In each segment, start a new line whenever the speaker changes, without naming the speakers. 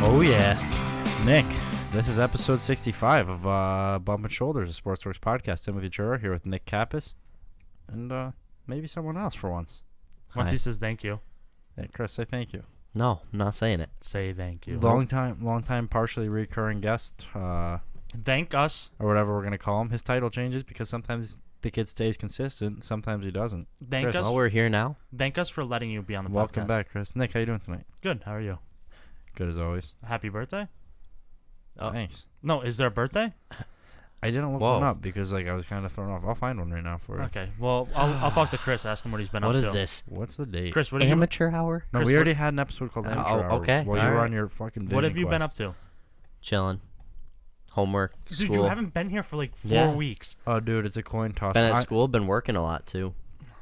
Oh, yeah. Nick, this is episode 65 of Bumping Shoulders, a Sports Dorks podcast. Timothy Chura here with Nick Kappas and maybe someone else for once.
Once he says thank you.
Hey, Chris, say thank you.
No, I'm not saying it.
Say thank you.
Long time, partially recurring guest.
Thank us.
Or whatever we're going to call him. His title changes because sometimes the kid stays consistent, sometimes he doesn't.
Thank
Chris,
us.
Oh, we're here now.
Thank us for letting you be on the podcast.
Welcome back, Chris. Nick, how you doing tonight?
Good. How are you?
Good as always.
Happy birthday?
Oh.
Thanks.
No, is there a birthday?
I didn't look one up because I was kind of thrown off. I'll find one right now for you.
Okay. Well, I'll talk to Chris. Ask him what he's been up to.
What is this?
What's the date?
Chris, what have
Amateur hour?
No,
Chris,
we already had an episode called Amateur Hour.
okay.
While you were
Alright.
on your fucking vision
What have you been
quest.
up to?
Chilling. Homework.
Dude,
School.
you haven't been here for like 4
Yeah.
weeks.
Oh, dude, it's a coin toss.
Been at school. Been working a lot too.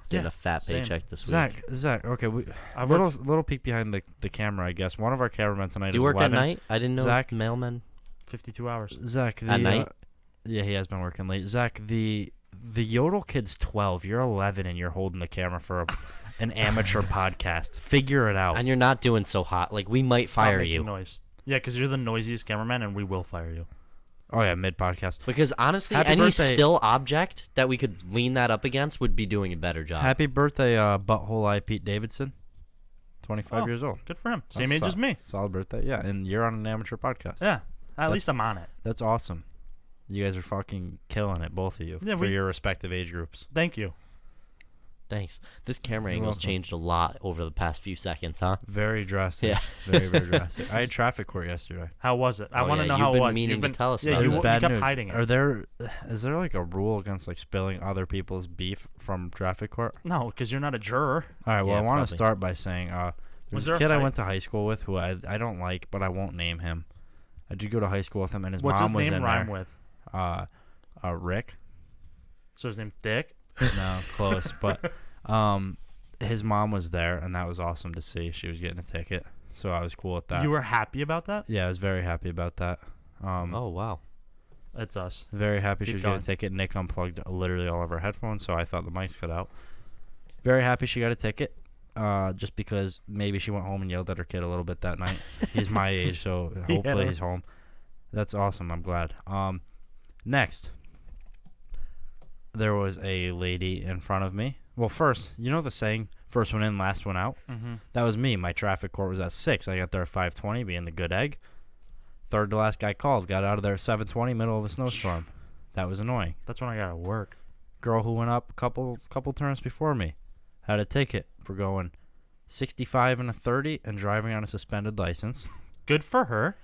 Getting
Yeah,
a fat
same.
paycheck this
Zach,
week.
okay,
I
a little peek behind the camera, I guess. One of our cameramen tonight
Do you
is
work
11.
at night? I didn't know.
Zach?
Mailman.
52 hours.
Zach,
At night?
Yeah, he has been working late. Zach, the Yodel kid's 12. You're 11, and you're holding the camera for an amateur podcast. Figure it out.
And you're not doing so hot. Like we might
Stop
fire
making
you.
Noise. Yeah, because you're the noisiest cameraman, and we will fire you.
Oh yeah, mid podcast.
Because honestly,
Happy
any
birthday.
still object that we could lean that up against would be doing a better job.
Happy birthday, Butthole Eye Pete Davidson. 25
Oh.
years old.
Good for him.
That's
Same age as me.
Solid birthday. Yeah, and you're on an amateur podcast.
Yeah. At least I'm on it.
That's awesome. You guys are fucking killing it, both of you,
Yeah,
for your respective age groups.
Thank you.
Thanks. This camera
You're
angle's
welcome.
changed a lot over the past few seconds, huh?
Very drastic.
Yeah.
Very, very drastic. I had traffic court yesterday.
How was it? I
Oh,
want to
yeah,
know
you've
how it
been
was.
meaning
You've
to
been,
tell us
yeah,
about
you,
it.
you
Bad
kept
news.
hiding it.
Is there like a rule against like spilling other people's beef from traffic court?
No, because you're not a juror.
All right. Well,
Yeah,
I want to
probably.
start by saying
Was
there's
there
a
a
kid I
fight?
went to high school with who I don't like, but I won't name him. I did go to high school with him, and his
What's
mom
his
was
name
in
rhyme
there.
with?
Rick.
So his name's Dick?
No, close, but his mom was there, and that was awesome to see. She was getting a ticket, so I was cool with that.
You were happy about that?
Yeah, I was very happy about that.
Oh wow.
It's us.
Very happy she
Keep
was getting a
going.
ticket. Nick unplugged literally all of her headphones, so I thought the mics cut out. Very happy she got a ticket, just because maybe she went home and yelled at her kid a little bit that night. He's my age, so hopefully he's home. That's awesome. I'm glad. Next, there was a lady in front of me. Well, first, you know the saying, first one in, last one out?
Mm-hmm.
That was me. My traffic court was at 6. I got there at 5:20, being the good egg. Third to last guy called. Got out of there at 7:20, middle of a snowstorm. That was annoying.
That's when I got to work.
Girl who went up a couple turns before me had a ticket for going 65 and a 30 and driving on a suspended license.
Good for her.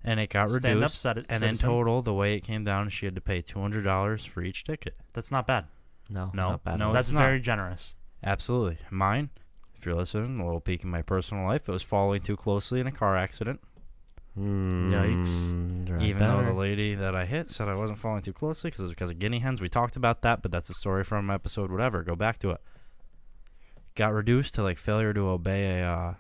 And it got
Stand
reduced.
up,
And in total, the way it came down, she had to pay $200 for each ticket.
That's not bad.
No,
No,
not bad.
no.
That's
it's not.
very generous.
Absolutely. Mine, if you're listening, a little peek in my personal life, it was following too closely in a car accident.
Yikes.
Right
Even though
there.
the lady that I hit said I wasn't following too closely because it was because of guinea hens. We talked about that, but that's a story from episode whatever. Go back to it. Got reduced to like failure to obey a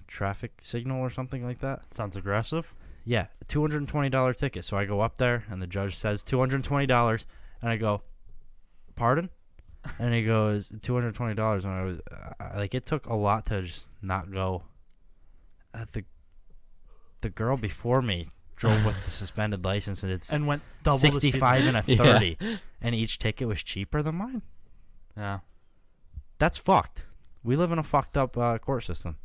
traffic signal or something like that.
Sounds aggressive.
Yeah, $220 ticket. So I go up there and the judge says $220, and I go, pardon? And he goes $220. And I was like, it took a lot to just not go. The girl before me drove with the suspended license, and it's
And went double the speed.
65 and a 30, and each ticket was cheaper than mine.
Yeah.
That's fucked. We live in a fucked up court system.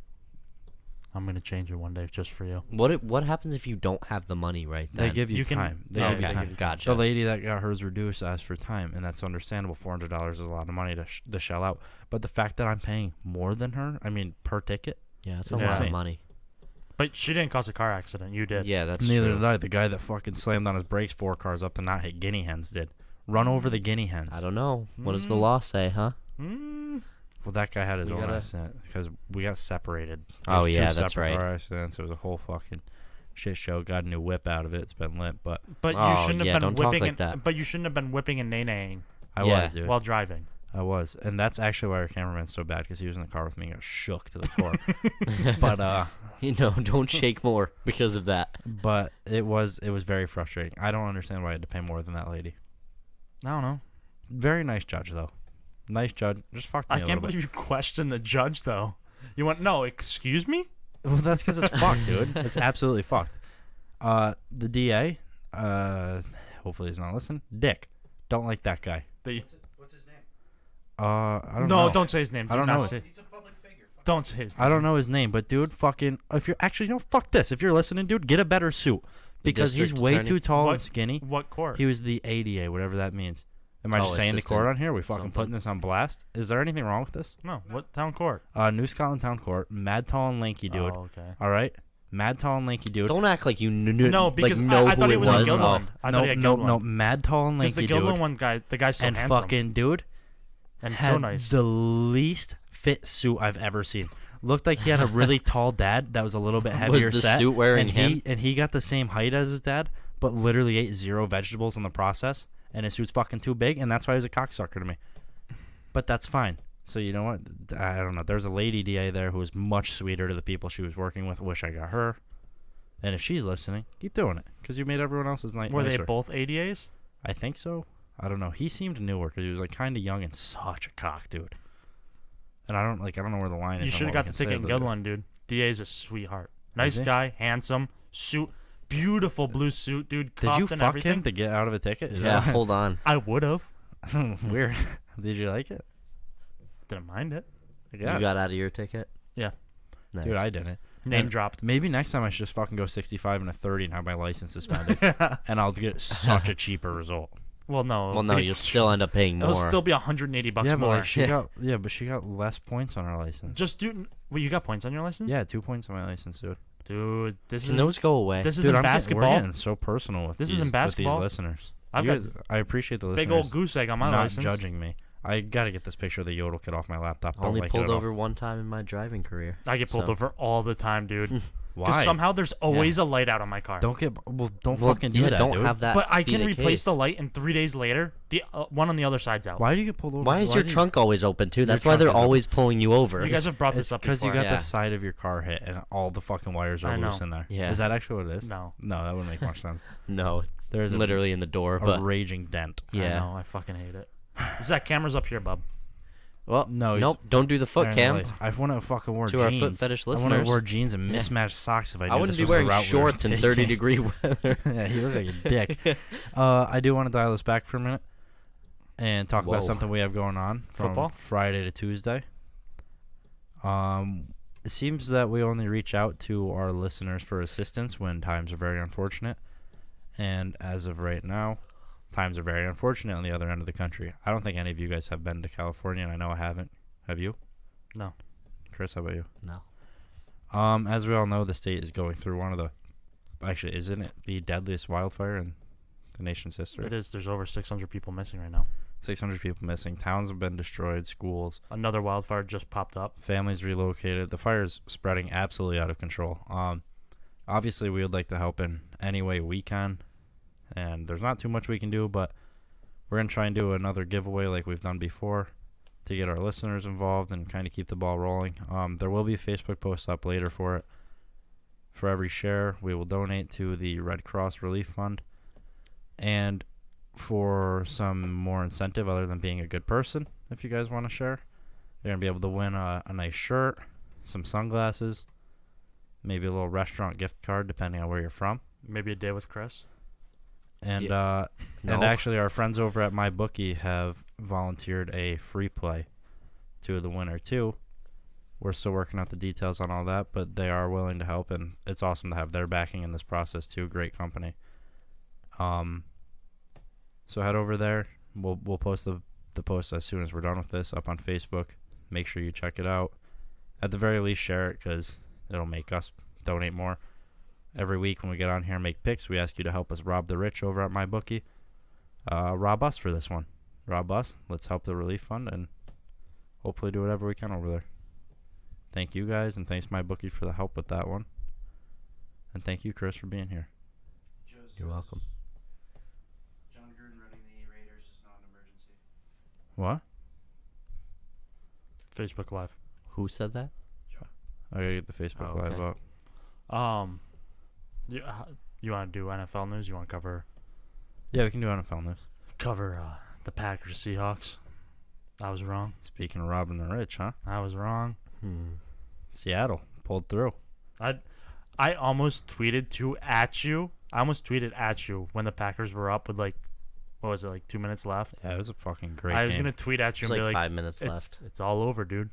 I'm going to change it one day just for you.
What happens if you don't have the money right then?
They give you,
You can-
time. They
Okay,
give you
they
time.
give you
Gotcha.
The lady that got hers reduced asked for time, and that's understandable. $400 is a lot of money to shell out. But the fact that I'm paying more than her, I mean, per ticket,
Yeah, it's a
It's
lot
insane.
of money.
But she didn't cause a car accident. You did.
Yeah, that's
neither
true.
did I. The guy that fucking slammed on his brakes 4 cars up to not hit guinea hens did. Run over the guinea hens.
I don't know. What does the law say, huh?
Mm.
Well, that guy had his
We
own
gotta-
accident because we got separated.
Oh,
There's
yeah,
two
that's
separate
right.
car accidents. It was a whole fucking shit show. Got a new whip out of it. It's been lit, but
But you
Oh,
shouldn't
yeah,
have been
don't talk
whipping
like
and,
that.
But you shouldn't have been whipping and nay-naying
I
Yeah.
was, dude.
while driving.
I was, and that's actually why our cameraman's so bad because he was in the car with me and got shook to the core. But
You know, don't shake more because of that.
but it was very frustrating. I don't understand why I had to pay more than that lady.
I don't know.
Very nice judge though. Nice judge. Just fucked me
I
a
can't
little
believe you questioned the judge, though. You went, no, excuse me?
Well, that's because it's fucked, dude. It's absolutely fucked. The DA, hopefully he's not listening. Dick, don't like that guy.
What's his name?
I don't know.
No, don't say his name.
I don't know.
He's a public figure. Don't say his name.
I don't know his name, but dude, fucking, if you're actually, fuck this. If you're listening, dude, get a better suit because he's
district
way
attorney?
too tall
What-
and skinny.
What court?
He was the ADA, whatever that means. Am I just saying the
assistant
court on here? We fucking
something.
putting this on blast? Is there anything wrong with this?
No, what town court?
New Scotland Town Court, mad tall and lanky dude.
Oh, okay.
All right, mad tall and lanky dude.
Don't act like you
No, because
know
I
who
thought
it
it was in
was.
Gilliland. I thought he had
no,
Gilliland.
mad tall and
Because
lanky
the Gilliland
dude.
one guy, the guy's so
And
handsome
fucking dude
and
had
so nice.
the least fit suit I've ever seen. Looked like he had a really tall dad that was a little bit heavier
Was the
set.
suit wearing
and
him?
he got the same height as his dad, but literally ate 0 vegetables in the process. And his suit's fucking too big, and that's why he was a cocksucker to me. But that's fine. So you know what? I don't know. There's a lady DA there who was much sweeter to the people she was working with. Wish I got her. And if she's listening, keep doing it, because you made everyone else's night
Were
nicer.
they both ADAs?
I think so. I don't know. He seemed newer because he was like kind of young and such a cock dude. And I don't know where the line is.
You
on
should
what
have got
we
the
can
ticket
say,
in
but
Gilliland, dude. DA's a sweetheart. Nice
he?
guy, handsome, suit, beautiful blue suit, dude.
Did you
cuffed and
fuck
everything.
him to get out of a ticket? Is
Yeah,
that
hold on.
I would have.
weird. Did you like it?
Didn't mind it.
I guess.
You got out of your ticket?
Yeah.
Nice.
Dude, I didn't.
Name
And
dropped.
Maybe next time I should just fucking go 65 and a 30 and have my license suspended, and I'll get such a cheaper result.
Well, no.
Well, no, you'll still end up paying more.
It'll still be $180
Yeah, but
more.
like she got less points on her license.
Just do. Well, you got points on your license?
Yeah, 2 points on my license, dude.
Dude, this
Can
is
those go away?
this
Dude,
isn't
we're
basketball.
getting so personal with
This
these,
isn't
with these
basketball.
listeners.
I've
You
got
guys- I appreciate the listeners.
Big old goose egg on my
not
license.
judging me. I gotta get this picture of the yodel kid off my laptop. Don't
Only
like
pulled
it at all.
over one time in my driving career.
I get pulled
So-
over all the time, dude.
Why?
Because somehow there's always a light out on my car.
Don't
Well,
fucking do
yeah,
that,
don't
dude.
have that.
but I
be
can
the
replace
case.
the light, and 3 days later, the one on the other side's out.
Why do you get pulled over?
Why is your
do you-
trunk always open too? That's why
trunk
they're
is open.
always pulling you over.
You guys have brought this
It's
up
because you
before.
got
Yeah.
the side of your car hit and all the fucking wires are
I know.
loose in there.
Yeah.
Is that actually what it is?
No.
No, that wouldn't make much sense.
No, it's
There's
literally in the door.
a
But
raging dent.
I
yeah.
know, I fucking hate it. Is that camera's up here, bub?
Well,
No, he's-
nope. Don't do the foot
Apparently,
cam.
I wouldn't have fucking wore
To
jeans.
our foot fetish
I wouldn't have
listeners.
wore jeans and
Yeah.
mismatched socks if I knew
I wouldn't
this
be
was
wearing
the route we were
shorts in
taking.
30-degree weather.
Yeah, you look like a dick. I do want to dial this back for a minute and talk
Whoa.
about something we have going on from
Football?
Friday to Tuesday. It seems that we only reach out to our listeners for assistance when times are very unfortunate. And as of right now, times are very unfortunate on the other end of the country. I don't think any of you guys have been to California, and I know I haven't. Have you?
No.
Chris, how about you?
No.
As we all know, the state is going through one of the, actually, isn't it the deadliest wildfire in the nation's history?
It is. There's over 600 people missing right now.
600 people missing. Towns have been destroyed. Schools.
Another wildfire just popped up.
Families relocated. The fire's spreading absolutely out of control. Obviously, we would like to help in any way we can, and there's not too much we can do, but we're going to try and do another giveaway like we've done before to get our listeners involved and kind of keep the ball rolling. There will be a Facebook post up later for it. For every share, we will donate to the Red Cross Relief Fund. And for some more incentive other than being a good person, if you guys want to share, you're going to be able to win a nice shirt, some sunglasses, maybe a little restaurant gift card depending on where you're from.
Maybe a day with Chris.
And
No.
and actually our friends over at MyBookie have volunteered a free play to the winner too. We're still working out the details on all that, but they are willing to help, and it's awesome to have their backing in this process too. Great company. So head over there. We'll post the post as soon as we're done with this up on Facebook. Make sure you check it out. At the very least, share it because it'll make us donate more. Every week when we get on here and make picks, we ask you to help us rob the rich over at MyBookie. Rob us for this one. Rob us. Let's help the relief fund and hopefully do whatever we can over there. Thank you guys, and thanks MyBookie for the help with that one. And thank you, Chris, for being here.
You're welcome.
John Gruden running the Raiders is not an emergency.
What?
Facebook Live.
Who said that?
I gotta get the Facebook
Oh,
Live
okay.
up.
You want to do NFL news? You want to cover
Yeah, we can do NFL news.
the Packers Seahawks? I was wrong.
Speaking of robbing the rich, huh?
I was wrong.
Hmm.
Seattle pulled through.
I almost tweeted at you. I almost tweeted at you when the Packers were up with like, what was it, like 2 minutes left?
Yeah, it was a fucking great
I was
game.
gonna tweet at you
It's
and be
like
like,
5 minutes left.
It's all over, dude.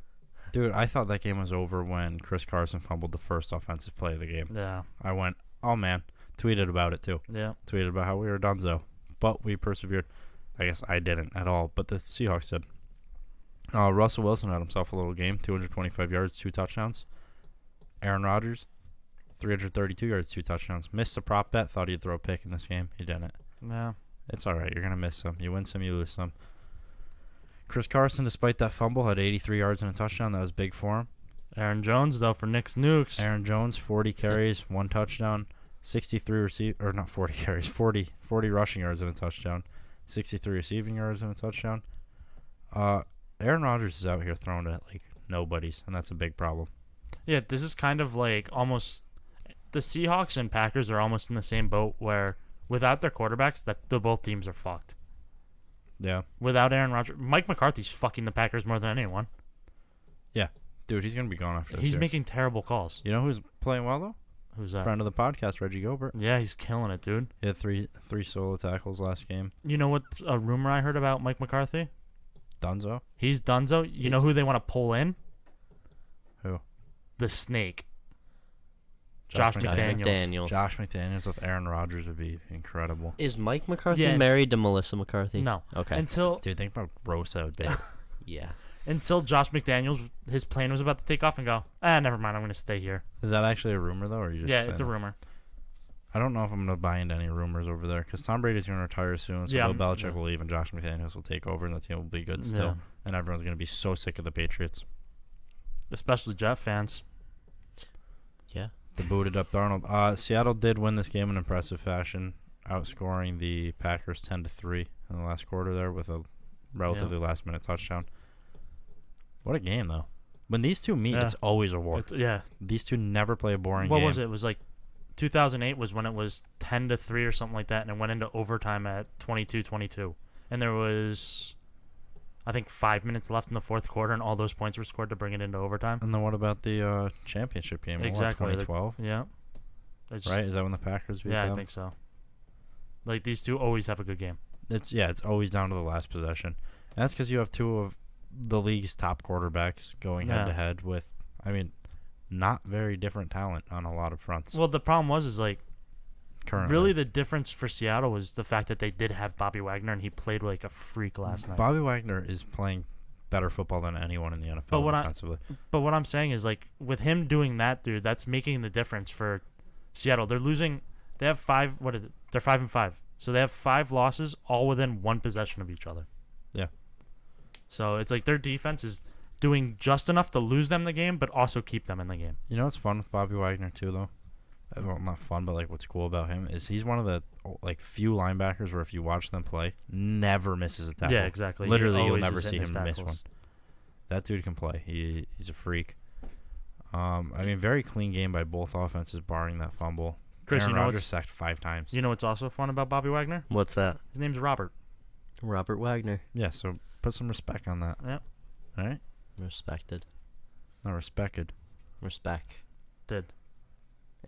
Dude, I thought that game was over when Chris Carson fumbled the first offensive play of the game.
Yeah.
I went, oh man. Tweeted about it too.
Yeah.
Tweeted about how we were donezo. But we persevered. I guess I didn't at all, but the Seahawks did. Russell Wilson had himself a little game. 225 yards, 2 touchdowns. Aaron Rodgers, 332 yards, 2 touchdowns. Missed a prop bet. Thought he'd throw a pick in this game. He didn't.
Yeah.
It's all right. You're going to miss some. You win some, you lose some. Chris Carson, despite that fumble, had 83 yards and a touchdown. That was big for him.
Aaron Jones, though, for Nick's Nukes.
Aaron Jones, 40 carries, 1 touchdown. 63 or not 40 carries, 40 rushing yards and a touchdown. 63 receiving yards and a touchdown. Aaron Rodgers is out here throwing it like nobody's, and that's a big problem.
Yeah, this is kind of like almost the Seahawks and Packers are almost in the same boat where without their quarterbacks, both teams are fucked.
Yeah.
Without Aaron Rodgers, Mike McCarthy's fucking the Packers more than anyone.
Yeah. Dude, he's going to be gone after this
He's
year.
making terrible calls.
You know who's playing well, though?
Who's that?
Friend of the podcast, Reggie Gilbert.
Yeah, he's killing it, dude.
He had three solo tackles last game.
You know what's a rumor I heard about Mike McCarthy?
Dunzo?
He's Dunzo. You know who they want to pull in?
Who?
The Snake. Josh McDaniels.
Josh McDaniels with Aaron Rodgers would be incredible.
Is Mike McCarthy
Yeah,
married to Melissa McCarthy?
No.
Okay.
Until
Dude, think about gross that would be.
Yeah.
until Josh McDaniels, his plane was about to take off and go, never mind, I'm going to stay here.
Is that actually a rumor, though? Or you just
Yeah,
saying
it's a
that?
rumor.
I don't know if I'm going to buy into any rumors over there because Tom Brady's going to retire soon, so
Yeah,
Bill Belichick will leave and Josh McDaniels will take over and the team will be good
Yeah.
still. And everyone's going to be so sick of the Patriots.
Especially Jet fans.
Yeah.
The booted up Darnold. Seattle did win this game in impressive fashion, outscoring the Packers 10-3 in the last quarter there with a relatively last-minute touchdown. What a game, though. When these two meet, it's always a war.
Yeah.
These two never play a boring
What
game.
was it? It was like 2008 was when it was 10-3 or something like that, and it went into overtime at 22-22. And there was, I think, 5 minutes left in the fourth quarter, and all those points were scored to bring it into overtime.
And then what about the championship game?
Exactly.
2012?
Yeah.
Right? Is that when the Packers beat them?
I think so. Like, these two always have a good game.
It's always down to the last possession. And that's because you have two of the league's top quarterbacks going head-to-head with, not very different talent on a lot of fronts.
Well, the problem was like,
currently.
really the difference for Seattle was the fact that they did have Bobby Wagner, and he played like a freak last night.
Bobby Wagner is playing better football than anyone in the NFL defensively.
But what I'm saying is, like, with him doing that, dude, that's making the difference for Seattle. They're losing. They have 5. What is it? They're 5-5. So they have 5 losses, all within one possession of each other.
Yeah.
So it's like their defense is doing just enough to lose them the game, but also keep them in the game.
You know what's fun with Bobby Wagner, too, though? Well, not fun, but, like, what's cool about him is he's one of the, like, few linebackers where if you watch them play, never misses a tackle.
Yeah, exactly.
Literally, you'll
always
never
is
see
hitting
him
his
miss one.
tackles.
That dude can play. He's a freak. Very clean game by both offenses, barring that fumble.
Chris,
Aaron
you know
Rodgers
what's-
sacked 5 times.
You know what's also fun about Bobby Wagner?
What's that?
His name's Robert.
Robert Wagner.
Yeah, so put some respect on that.
Yep.
All right?
Respected.
No, respected.
Respect.
Did.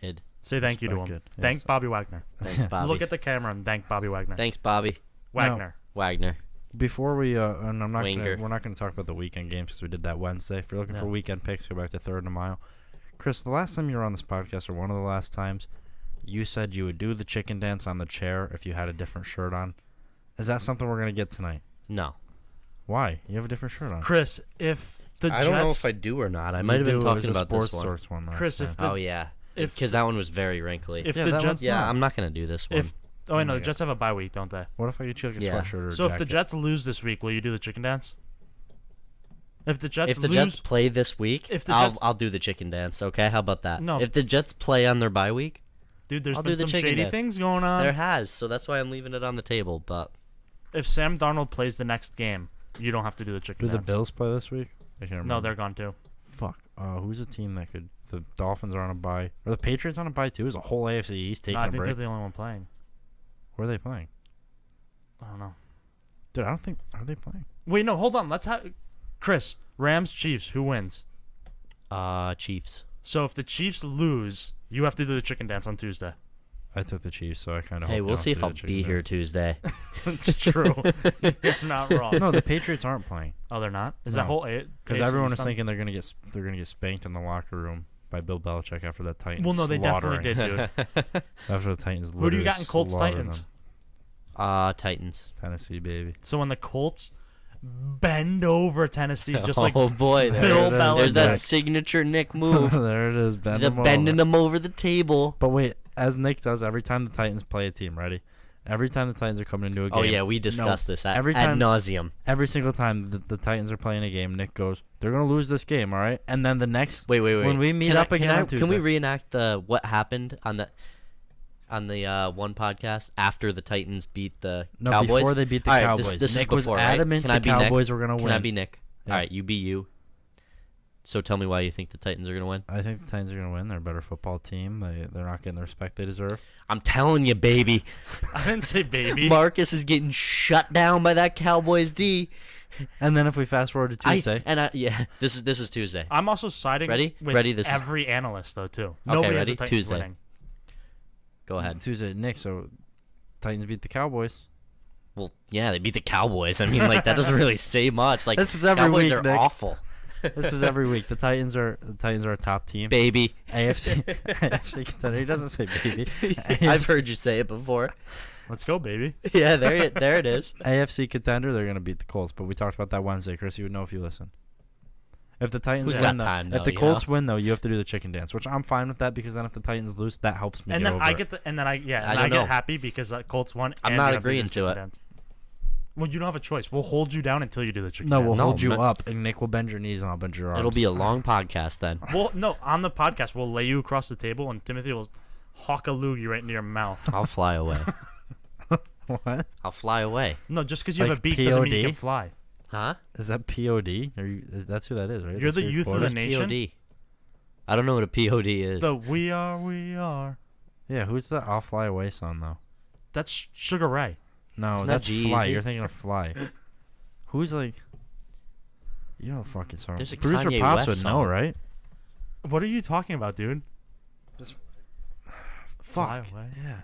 Id.
Say thank you to him.
Respected. Yes.
Thank Bobby Wagner.
Thanks, Bobby.
Look at the camera and thank Bobby Wagner.
Thanks, Bobby.
Wagner.
Wagner.
Before we, and
Wanger.
we're not gonna talk about the weekend games because we did that Wednesday. If you're looking
No.
for weekend picks, go back to Third and a Mile. Chris, the last time you were on this podcast, or one of the last times, you said you would do the chicken dance on the chair if you had a different shirt on. Is that something we're gonna get tonight?
No.
Why? You have a different shirt on.
Chris, if the
I
Jets...
don't know if I do or not. I
You
might have been
do. It was
talking
a
about this
Sports
one.
Source one last
Chris,
time.
if the-
Oh, yeah.
if-
Because that one was very wrinkly.
If
Yeah,
the
that
Jets...
one's
Yeah,
not.
I'm not going to do this one.
If I know
my
the Jets have a bye week, don't they?
What if I get you like a
Yeah.
sweatshirt or a
So if the
jacket?
Jets lose this week, will you do the chicken dance? If the Jets
if the
lose,
Jets play this week,
if the Jets-
I'll do the chicken dance, okay? How about that?
No.
If the Jets play on their bye week,
dude, there's
I'll
been
do the
some
chicken
shady
dance.
things going on.
there has, so that's why I'm leaving it on the table. But
If Sam Darnold plays the next game, you don't have to do the chicken
Do the
dance.
Bills play this week? I can't remember.
No, they're gone too.
Fuck. Who's a team that could? The Dolphins are on a bye. Are the Patriots on a bye too? Is the whole AFC East taking
No, I
a
think
break?
they're the only one playing.
Where are they playing?
I don't know.
Dude, I don't think. Are they playing?
Wait, no, hold on. Let's have Chris. Rams, Chiefs. Who wins?
Chiefs.
So if the Chiefs lose, you have to do the chicken dance on Tuesday.
I took the Chiefs, so I kind of.
Hey, we'll see if I'll be here Tuesday.
It's true. You're not wrong.
No, the Patriots aren't playing.
Oh, they're not. Is
No.
that whole
Because everyone is thinking they're gonna get spanked in the locker room by Bill Belichick after that Titans.
Well, no, they
slaughtering.
definitely did, dude.
After the Titans.
Who do you got in Colts
slaughtering
Titans?
them.
Titans.
Tennessee, baby.
So when the Colts bend over Tennessee, just like
oh boy,
Bill
it is.
there's that
Belichick.
signature Nick move.
There it is.
Bending them over the table.
But wait, as Nick does every time the Titans play a team, ready? Every time the Titans are coming into a game.
Oh yeah, we discussed this ad
time-
nauseum.
Every single time the Titans are playing a game, Nick goes, "They're gonna lose this game, all right?" And then the next,
Wait.
when we meet
Can
up
I-
again
can I-
on Tuesday,
Can we reenact what happened on the one podcast after the Titans beat the
no,
Cowboys?
before they beat the
All right,
Cowboys,
this
Nick
is
was
before, right?
adamant
Can I
the
be Nick?
Cowboys were gonna win.
Can I be Nick?
Yeah.
All right, you be you. So tell me why you think the Titans are gonna win.
I think the Titans are gonna win. They're a better football team. They're not getting the respect they deserve.
I'm telling you, baby.
I didn't say baby.
Marcus is getting shut down by that Cowboys D.
And then if we fast forward to Tuesday,
Yeah, this is Tuesday.
I'm also siding
Ready?
with
Ready? This is-
every analyst though too.
Okay,
Nobody has
ready?
the Titans
Tuesday.
winning.
Go ahead.
Tuesday, Nick. So Titans beat the Cowboys.
Well, yeah, they beat the Cowboys. I mean, like that doesn't really say much. Like
This is every
Cowboys
week,
are
Nick.
awful,
This is every week. The Titans are a top team.
baby.
AFC AFC contender. He doesn't say baby.
I've heard you say it before.
Let's go, baby.
Yeah, there it is.
AFC contender. They're gonna beat the Colts. But we talked about that Wednesday, Chris. You would know if you listen. If the Titans
Who's
win,
got time,
if
though,
the
you
Colts
know?
win, though, you have to do the chicken dance, which I'm fine with that because then if the Titans lose, that helps me
And
get
then
over
I
it.
get I
don't know.
get happy because Colts won.
I'm
and
not
we have do the
agreeing to
chicken
it.
dance. Well, you don't have a choice. We'll hold you down until you do the chicken
No,
dance.
we'll
No,
hold you
man.
up, and Nick will bend your knees, and I'll bend your arms.
It'll be a long podcast then.
Well, no, on the podcast, we'll lay you across the table, and Timothy will hawk a loogie right into your mouth.
I'll fly away.
What?
I'll fly away.
No, just because you have
Like
a beak doesn't mean you
POD?
can fly.
Huh?
Is that POD? That's who that is, right?
You're
That's
the
who
youth of the
quoted?
nation.
POD. I don't know what a POD is.
The we are.
Yeah, who's the "I'll Fly Away" song though?
That's Sugar Ray.
No,
Isn't that
that's Fly.
G-Eazy?
You're thinking of Fly. Who's like? You know the fucking song.
There's a
Producer
Kanye
Pops
West
would know,
song.
right?
What are you talking about, dude? Fly
Fuck.
away.
Yeah.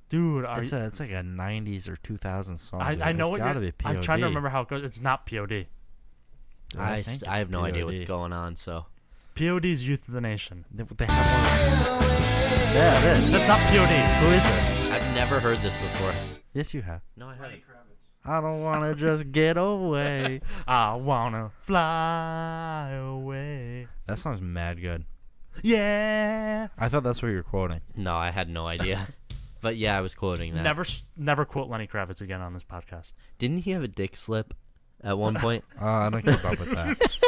Dude, are
It's
you,
like a '90s or 2000s song.
I know
it's
what
gotta
you're.
be POD.
I'm trying to remember how it goes. It's not POD.
Dude,
I
think it's
have no idea
POD.
what's going on. So
POD is Youth of the Nation.
They have one. Yeah, it is.
That's not POD.
Who is this?
I've never heard this before.
Yes, you have.
No, I haven't.
Lenny Kravitz.
I don't wanna just get away.
I wanna fly away.
That song's mad good.
Yeah.
I thought that's what you were quoting.
No, I had no idea. But yeah, I was quoting that.
Never quote Lenny Kravitz again on this podcast.
Didn't he have a dick slip at one point?
I don't keep up with that.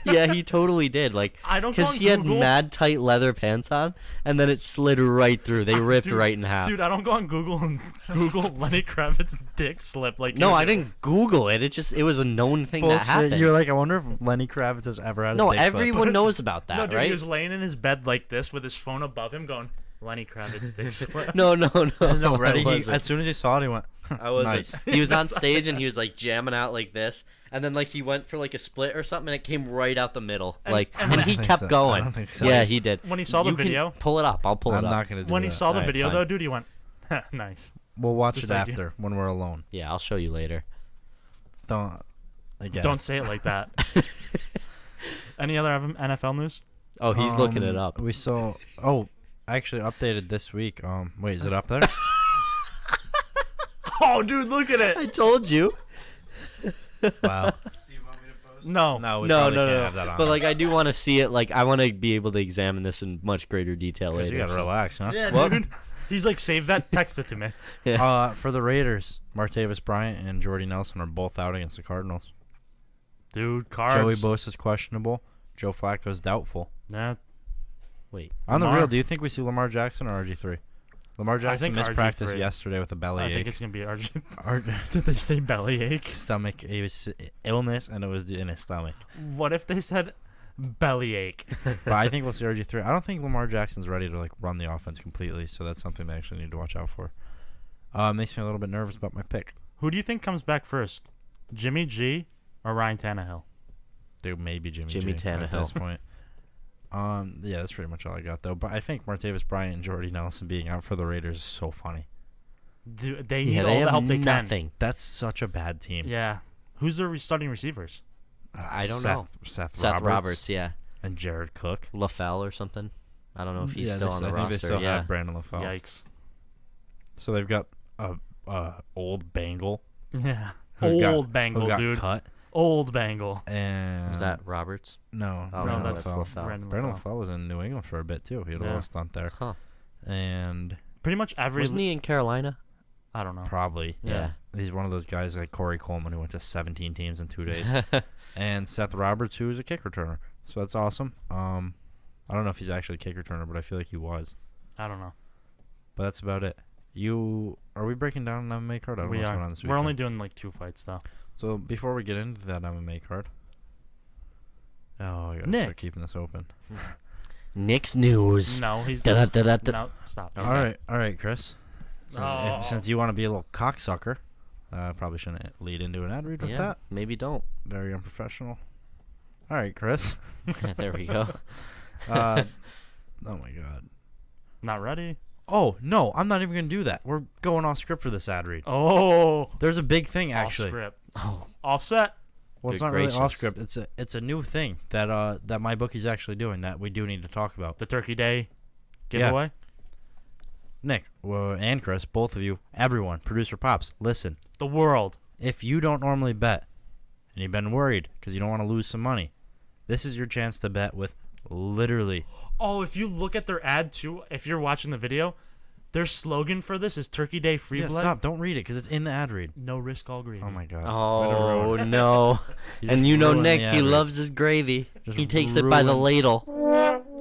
Yeah, he totally did. Like,
I don't go
because
on
he had
Google.
mad tight leather pants on, and then it slid right through. They ripped
Dude,
right in half.
Dude, I don't go on Google and Google Lenny Kravitz dick slip like.
No,
you
I
do.
didn't Google it. It was a known thing that happened.
You're like, I wonder if Lenny Kravitz has ever had a
no,
dick slip.
everyone knows about that,
No, dude,
right?
he was laying in his bed like this with his phone above him, going Lenny Kravitz dick slip.
No.
No, ready?
I wasn't.
As soon as he saw it, he went,
I wasn't.
nice.
He was on stage and he was like jamming out like this, and then like he went for like a split or something, and it came right out the middle.
And-
Like,
and
and
when-
he
I don't
kept
think so.
going.
I don't think so.
Yeah, he did.
When he saw the
You can
video-
pull it up. I'll pull it
I'm
up.
not going to do
When
that.
he saw the
Alright,
video
fine.
though, dude, he went, nice.
We'll watch
Just
it
like you.
after when we're alone.
Yeah, I'll show you later.
Don't. Again.
Don't say it like that. Any other NFL news?
Oh, he's looking it up.
We saw. Oh, actually updated this week. Wait, is it up there?
Oh, dude, look at
I
it.
told you.
Wow.
Do you want me to post?
No.
No, we
No,
probably
no,
can't
no.
have that on.
But like, I do want to see it. Like, I want to be able to examine this in much greater detail
Because
later.
you gotta
so-
relax, huh?
Yeah,
What?
dude. He's like, save that, text it to me.
For the Raiders, Martavis Bryant and Jordy Nelson are both out against the Cardinals.
Dude, cards.
Joey Bosa's questionable. Joe Flacco's doubtful.
Nah,
Wait.
On the
Lamar-
real, do you think we see Lamar Jackson or RG3? Lamar Jackson
think
missed practice
RG3.
yesterday with a
I
bellyache.
think it's going to be RG.
Ar-
Did they say bellyache?
stomach. It was illness, and it was in his stomach.
What if they said bellyache?
But I think we'll see RG3. I don't think Lamar Jackson's ready to like run the offense completely, so that's something they actually need to watch out for. Makes me a little bit nervous about my pick.
Who do you think comes back first? Jimmy G or Ryan Tannehill?
Dude, maybe Jimmy
Jimmy
G at
Tannehill.
this point. Yeah, that's pretty much all I got though. But I think Martavis Bryant and Jordy Nelson being out for the Raiders is so funny.
Dude, they need all
they
the
have
help they
nothing.
That's such a bad team.
can. Yeah. Who's their starting receivers?
I don't know.
Seth
Roberts, yeah.
and Jared Cook.
LaFell or something. I don't know if he's
Yeah,
still
they
on the
I think
roster.
they still
yeah.
have Brandon LaFell.
Yikes.
So they've got a old Bengal.
Yeah.
who got-
Old Bengal,
who got
dude.
cut.
Old Bengal.
And
Is that Roberts?
no?
Oh,
Brandon
no, that's
LaFell.
Brandon
Brandon
LaFell.
LaFell was in New England for a bit too. He had a
Yeah.
little stunt there,
Huh.
and
Pretty much every.
Wasn't he in Carolina?
I don't know.
probably
Yeah.
he's one of those guys like Corey Coleman who went to 17 teams in 2 days. And Seth Roberts, who is a kick returner. So that's awesome. I don't know if he's actually a kick returner, but I feel like he was.
I don't know.
But that's about it. Are we breaking down an MMA card? I don't know
We
what's going
are.
on this
We're only
weekend.
doing like 2 fights though.
So before we get into that MMA card, I gotta
Nick.
start keeping this open.
Nick's news.
No, he's
Da-da-da-da-da.
no. Stop.
Okay.
All right, Chris. Since you want to be a little cocksucker, probably shouldn't lead into an ad read with
Yeah,
that.
maybe don't.
Very unprofessional. All right, Chris.
There we go.
Oh my God.
Not ready.
Oh no, I'm not even gonna do that. We're going off script for this ad read.
Oh.
There's a big thing
Off
actually.
script.
Oh,
Offset.
Well, it's
Good
not really off
gracious.
script. It's a new thing that my bookie's actually doing that we do need to talk about.
The Turkey Day giveaway.
Nick and Chris, both of you, everyone, producer Pops, listen.
The world.
If you don't normally bet and you've been worried because you don't want to lose some money, this is your chance to bet with literally.
Oh, if you look at their ad too, if you're watching the video, their slogan for this is Turkey Day free
Yeah,
blood.
stop! Don't read it because it's in the ad read.
No risk, all gravy.
Oh my God.
oh
Way to ruin it.
no. And you know
ruined
Nick,
the
he
ad read.
loves his gravy.
Just
He takes it by the
ruined-
ladle.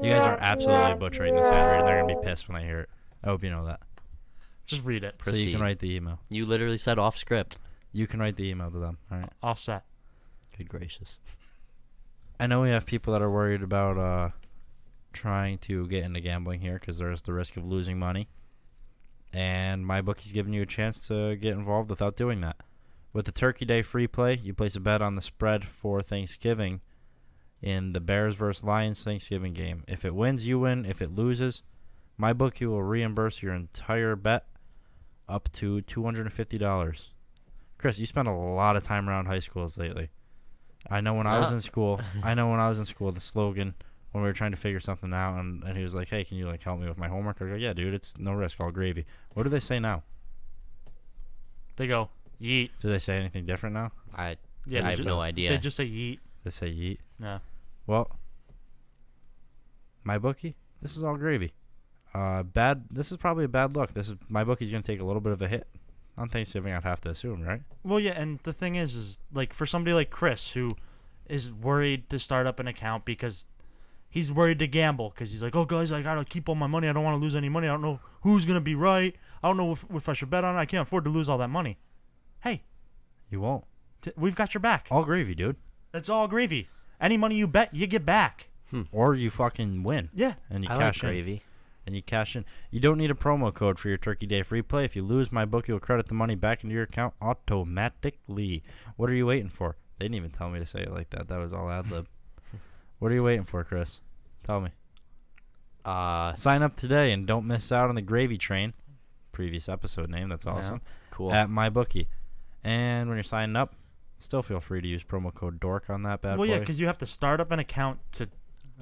You guys are absolutely butchering this ad read, and they're gonna be pissed when they hear it. I hope you know that.
Just read it.
So you
Proceed.
can write the email.
You literally said off script.
You can write the email to them. All right.
Offset.
Good gracious.
I know we have people that are worried about trying to get into gambling here because there's the risk of losing money. And my bookie's giving you a chance to get involved without doing that. With the Turkey Day free play, you place a bet on the spread for Thanksgiving in the Bears vs. Lions Thanksgiving game. If it wins, you win. If it loses, my bookie will reimburse your entire bet up to $250. Chris, you spent a lot of time around high schools lately. I know when I was in school, the slogan when we were trying to figure something out, and he was like, hey, can you like help me with my homework? I go, yeah, dude, it's no risk, all gravy. What do they say now?
They go yeet.
Do they say anything different now?
I
Yeah,
I
they
have
just-
no idea.
They just say yeet.
They say yeet.
Yeah.
Well, my bookie, this is all gravy. This is probably a bad look. My bookie's gonna take a little bit of a hit on Thanksgiving, I'd have to assume, right?
Well, yeah, and the thing is like for somebody like Chris who is worried to start up an account because he's worried to gamble because he's like, oh, guys, I gotta keep all my money. I don't want to lose any money. I don't know who's gonna be right. I don't know if I should bet on it. I can't afford to lose all that money. Hey,
You won't.
we've got your back.
All gravy, dude.
That's all gravy. Any money you bet, you get back.
Or you fucking win.
Yeah.
And you
I like
cash in.
gravy.
And you cash in. You don't need a promo code for your Turkey Day free play. If you lose, my bookie will credit the money back into your account automatically. What are you waiting for? They didn't even tell me to say it like that. That was all ad lib. What are you waiting for, Chris? Tell me. Sign up today and don't miss out on the gravy train. Previous episode name. That's awesome.
Cool.
At my bookie. And when you're signing up, still feel free to use promo code DORK on that bad
Well,
boy.
yeah, because you have to start up an account to.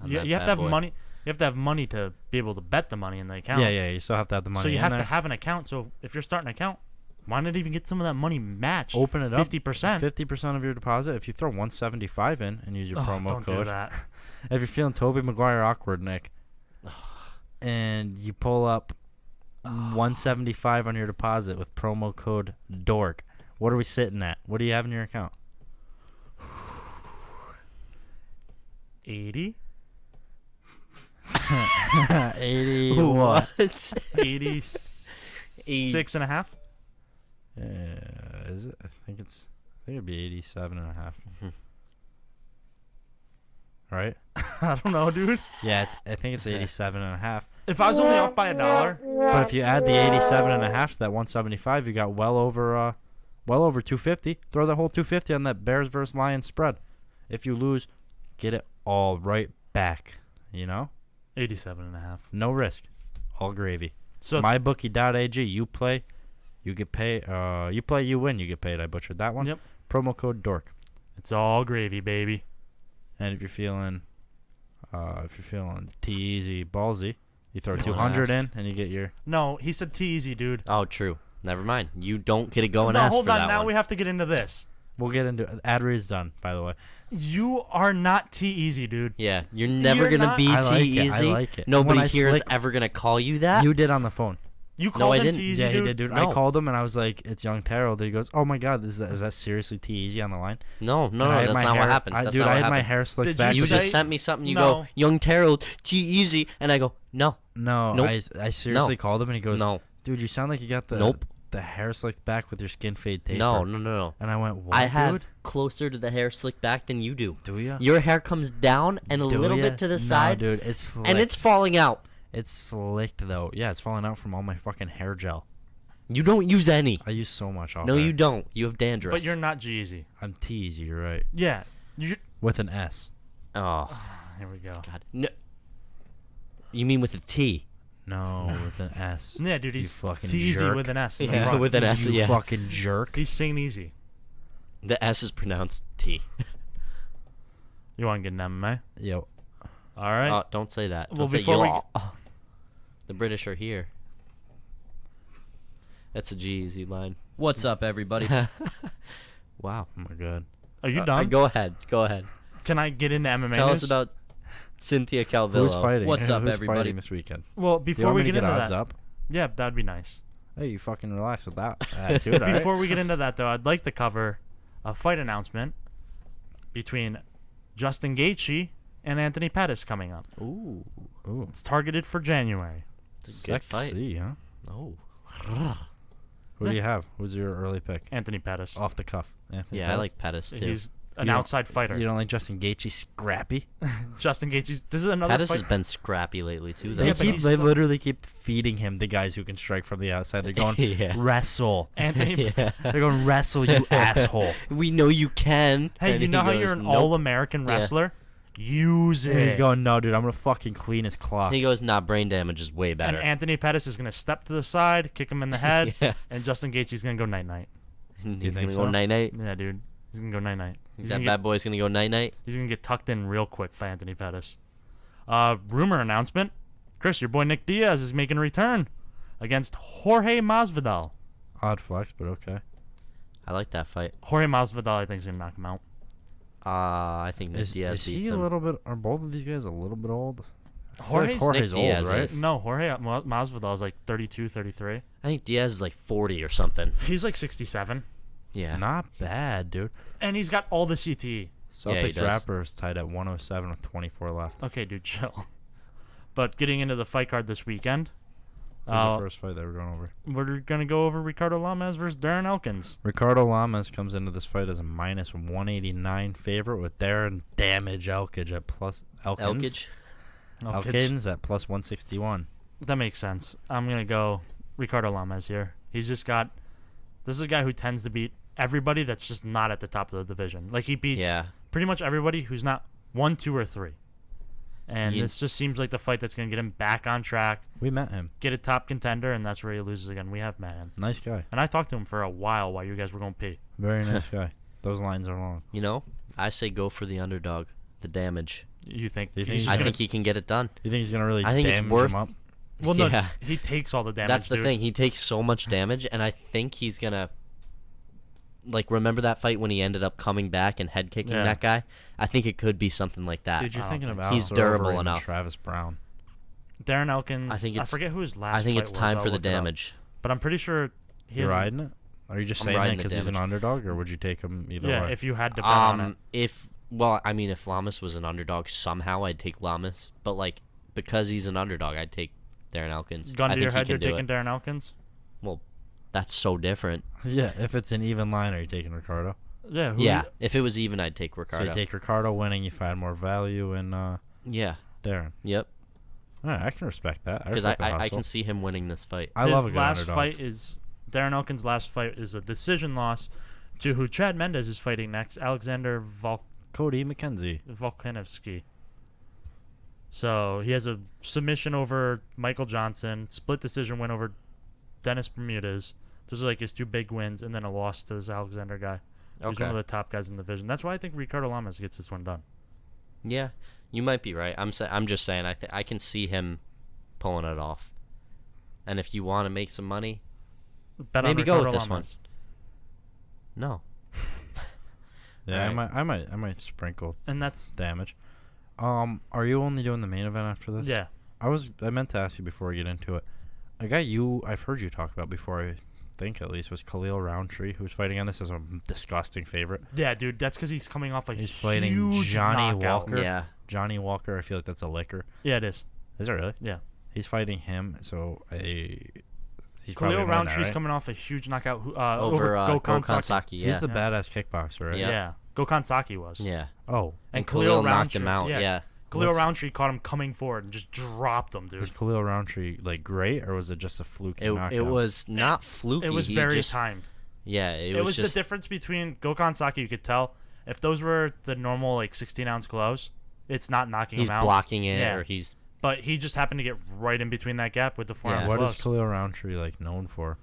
On
You
that
have to
bad
have
boy.
money. You have to have money to be able to bet the money in the account.
Yeah, you still have to have the money
So you
in
have
there.
to have an account. So if you're starting an account, why not even get some of that money matched?
Open it up.
50%.
50% of your deposit. If you throw 175 in and use your promo
don't do
code.
that.
If you're feeling Tobey Maguire awkward, Nick, and you pull up 175 on your deposit with promo code DORK, what are we sitting at? What do you have in your account?
80?
80 what?
86 and a half?
Is it? I think it'd be 87 and a half. Right?
I don't know, dude.
Yeah, I think it's 87 and a half.
If I was only off by $1,
But if you add the 87 and a half to that 175, you got well over 250. Throw the whole 250 on that Bears versus Lions spread. If you lose, get it all right back. You know,
87.5.
no risk, all gravy.
So
MyBookie.ag. You play, you get paid. You play, you win, you get paid. I butchered that one.
Yep.
Promo code Dork.
it's all gravy, baby.
And if you're feeling T-easy ballsy, you throw
No
200
one
in and you get your.
No, he said T-easy, dude.
Oh, true. Never mind. You don't get to go and
No,
ask
hold
for
on.
that
Now
one.
we have to get into this.
We'll get into it. Ad read's done, by the way.
You are not T-easy, dude.
Yeah, you're never
You're
gonna
not-
be
I like it, I
T-easy.
like it.
Nobody
When I
here is
slick-
ever gonna call you that.
You did on the phone.
You called
I
him
didn't.
T-easy,
Yeah,
dude?
he did, dude.
No.
I called him and I was like, "It's young Terrell." He goes, "Oh my God, is that seriously T-easy on the line?"
No,
And I had
that's
my
not
hair,
what happened. That's
dude,
not
I
what
had my
happened.
hair slicked
Did
back.
You
say-
just sent me something. You
No.
go, Young Terrell, T-easy, and I go, no,
No,
Nope.
I seriously
No.
called him and he goes,
no,
"Dude, you sound like you got the
Nope.
the hair slicked back with your skin fade taper."
no.
And I went, "What,
I have
dude?
closer to the hair slicked back than you do.
Do ya?
Your hair comes down and a
Do
little
ya?
bit to the
No,
side,
dude. It's slicked.
and it's falling out.
It's slicked though. Yeah, it's falling out from all my fucking hair gel.
You don't use any.
I use so much off.
No,
hair.
you don't. You have dandruff.
But you're not G-easy.
I'm T-easy. You're right.
Yeah. You.
With an S.
Oh
Here we go.
God, no. You mean with a T?
No, with an S.
Yeah, dude,
You
he's
fucking
T-easy
jerk.
with an S. in the
Yeah,
front.
with an S.
You
Yeah,
fucking jerk.
He's saying easy.
the S is pronounced T.
You want to get an MMA?
Yo,
All right.
Oh, don't say that. Don't
Well,
say
before we
y'all. The British are here. That's a G-easy line.
What's up, everybody?
Wow.
oh my God.
Are you done?
Go ahead. Go ahead.
Can I get into MMA
Tell
news?
us about Cynthia Calvillo.
Who's fighting?
What's up,
Who's
everybody?
fighting this weekend?
Well,
Do you
before
want
we
me to
get
get
into
odds
that,
up?
yeah, that'd be nice.
Hey, you fucking relax with that attitude. all right?
Before we get into that, though, I'd like to cover a fight announcement between Justin Gaethje and Anthony Pettis coming up.
Ooh,
Ooh,
It's targeted for January.
it's a good fight.
sexy, huh?
Oh.
Who do you have? Who's your early pick?
Anthony Pettis.
Off the cuff. Anthony
Yeah, I
Pettis?
like Pettis too.
He's an
You don't-
outside fighter.
You don't like Justin Gaethje scrappy?
Justin Gaethje. This is another
Pettis
fight.
has been scrappy lately too, though.
They
Yeah, but he's
they
still-
literally keep feeding him the guys who can strike from the outside. They're going
Yeah.
wrestle.
Anthony.
Yeah.
They're going wrestle, you asshole.
We know you can.
Hey,
And
you
he
know how
goes,
you're an
"Nope."
all-American
Yeah.
wrestler? Use it.
And he's going, no, dude, I'm gonna fucking clean his clock.
He goes, nah, brain damage is way
and
better.
Anthony Pettis is going to step to the side, kick him in the head,
Yeah.
and Justin Gaethje's going to go night-night.
He's
think
gonna
so?
go night-night.
Yeah, dude. He's going to go night-night. He's
That
gonna
bad boy's gonna go night-night.
He's going to get tucked in real quick by Anthony Pettis. Rumor announcement. Chris, your boy Nick Diaz is making a return against Jorge Masvidal.
Odd flex, but okay.
I like that fight.
Jorge Masvidal, I think, is going to knock him out.
I think Nick
Is
Diaz
he
beats
a
him.
little bit? Are both of these guys a little bit old? I feel
Jorge's
Jorge's
Nick
old,
Diaz
right?
is.
No, Jorge Masvidal is like 32, 33.
I think Diaz is like 40 or something.
He's like 67.
Yeah.
Not bad, dude.
And he's got all the CTE.
he
Celtics
does.
Raptors tied at 107 with 24 left.
Okay, dude, chill. But getting into the fight card this weekend,
Who's the first fight that we're going over?
we're going to go over Ricardo Lamas versus Darren Elkins.
Ricardo Lamas comes into this fight as a minus 189 favorite with Darren Damage Elkins at plus
Elkage.
Elkins at plus 161.
That makes sense. I'm going to go Ricardo Lamas here. He's just got... This is a guy who tends to beat everybody that's just not at the top of the division. Like, he beats
Yeah.
pretty much everybody who's not 1, 2, or 3. And
Ye-
this just seems like the fight that's going to get him back on track,
We met him.
get a top contender, and that's where he loses again. We have met him.
Nice guy.
And I talked to him for a while you guys were going to pee.
Very nice guy. Those lines are long.
You know, I say go for the underdog, the damage.
You think,
Do you think
he's
he's
just
I
gonna,
think he can get it done.
You think he's going to really
I think it's
damage
worth-
him up?
well, no,
Yeah.
he takes all the damage.
That's the
dude.
thing. He takes so much damage, and I think he's gonna. Like, remember that fight when he ended up coming back and head kicking
Yeah.
that guy? I think it could be something like that.
Dude, you're
I
thinking
don't
of
think- He's
Alistair
durable
Overeem and
enough.
Travis Brown.
Darren Elkins.
I think it's-
forget who his last.
I think
fight
it's
was.
time
I'll
for the
look it up.
damage.
But I'm pretty sure he
You
has.
riding it? Are you just
I'm
saying that
riding the
because he's an
damage.
underdog, or would you take him either
Yeah,
way?
if you had to bet on it.
If Lamas was an underdog somehow, I'd take Lamas. But like, because he's an underdog, I'd take Darren Elkins.
Gun
I
to
think
your
he
head,
can
you're
do
taking
it.
Darren Elkins.
Well, that's so different.
Yeah, if it's an even line, are you taking Ricardo?
Yeah. Who
Yeah, if it was even, I'd take
So
Ricardo.
you take Ricardo winning, you find more value in
Yeah.
Darren.
Yep.
All right, I can respect that.
Because
respect the
I
hustle.
can see him winning this fight.
I
his
love a good
last
underdog.
fight is Darren Elkins' last fight is a decision loss to who Chad Mendes is fighting next, Alexander
Cody McKenzie.
Volkanovski. So he has a submission over Michael Johnson, split decision win over Dennis Bermudez. Those are like his 2 big wins, and then a loss to this Alexander guy. He's one of the top guys in the division. That's why I think Ricardo Lamas gets this one done.
Yeah, you might be right. I'm just saying I can see him pulling it off. And if you want to make some money,
Bet on
maybe go
Ricardo
with this
Lamas.
one. No.
Yeah,
Alright.
I might sprinkle
And that's
damage. Are you only doing the main event after this?
yeah.
I meant to ask you before we get into it. A guy I've heard you talk about before, I think at least, was Khalil Roundtree, who's fighting on this as a disgusting favorite.
Yeah, dude, that's because he's coming off a
He's fighting
huge
Johnny
knockout.
Walker.
Yeah.
Johnny Walker, I feel like that's a liquor.
Yeah, it is.
Is it really?
Yeah.
He's fighting him, so he's probably
Khalil
gonna win
Roundtree's
that, right?
coming off a huge knockout
Over
Gokhan
Gokhan
Saki.
Saki. Yeah.
He's the badass kickboxer, right?
Yeah.
Yeah. Gokhan Saki was.
Yeah.
Oh,
And
Khalil
Khalil knocked
Roundtree-
him out.
yeah.
Yeah.
Khalil
Was-
Roundtree caught him coming forward and just dropped him, dude.
is Khalil Roundtree like great, or was it just a fluke knockout?
It was not fluky.
It was
He
very
just,
timed.
Yeah,
It was
just
the difference between Gokhan Saki. You could tell if those were the normal like 16-ounce gloves, it's not knocking
he's
him out.
blocking it
Yeah.
or he's
But he just happened to get right in between that gap with the 4-ounce
Yeah.
What
gloves.
is Khalil Roundtree like known for?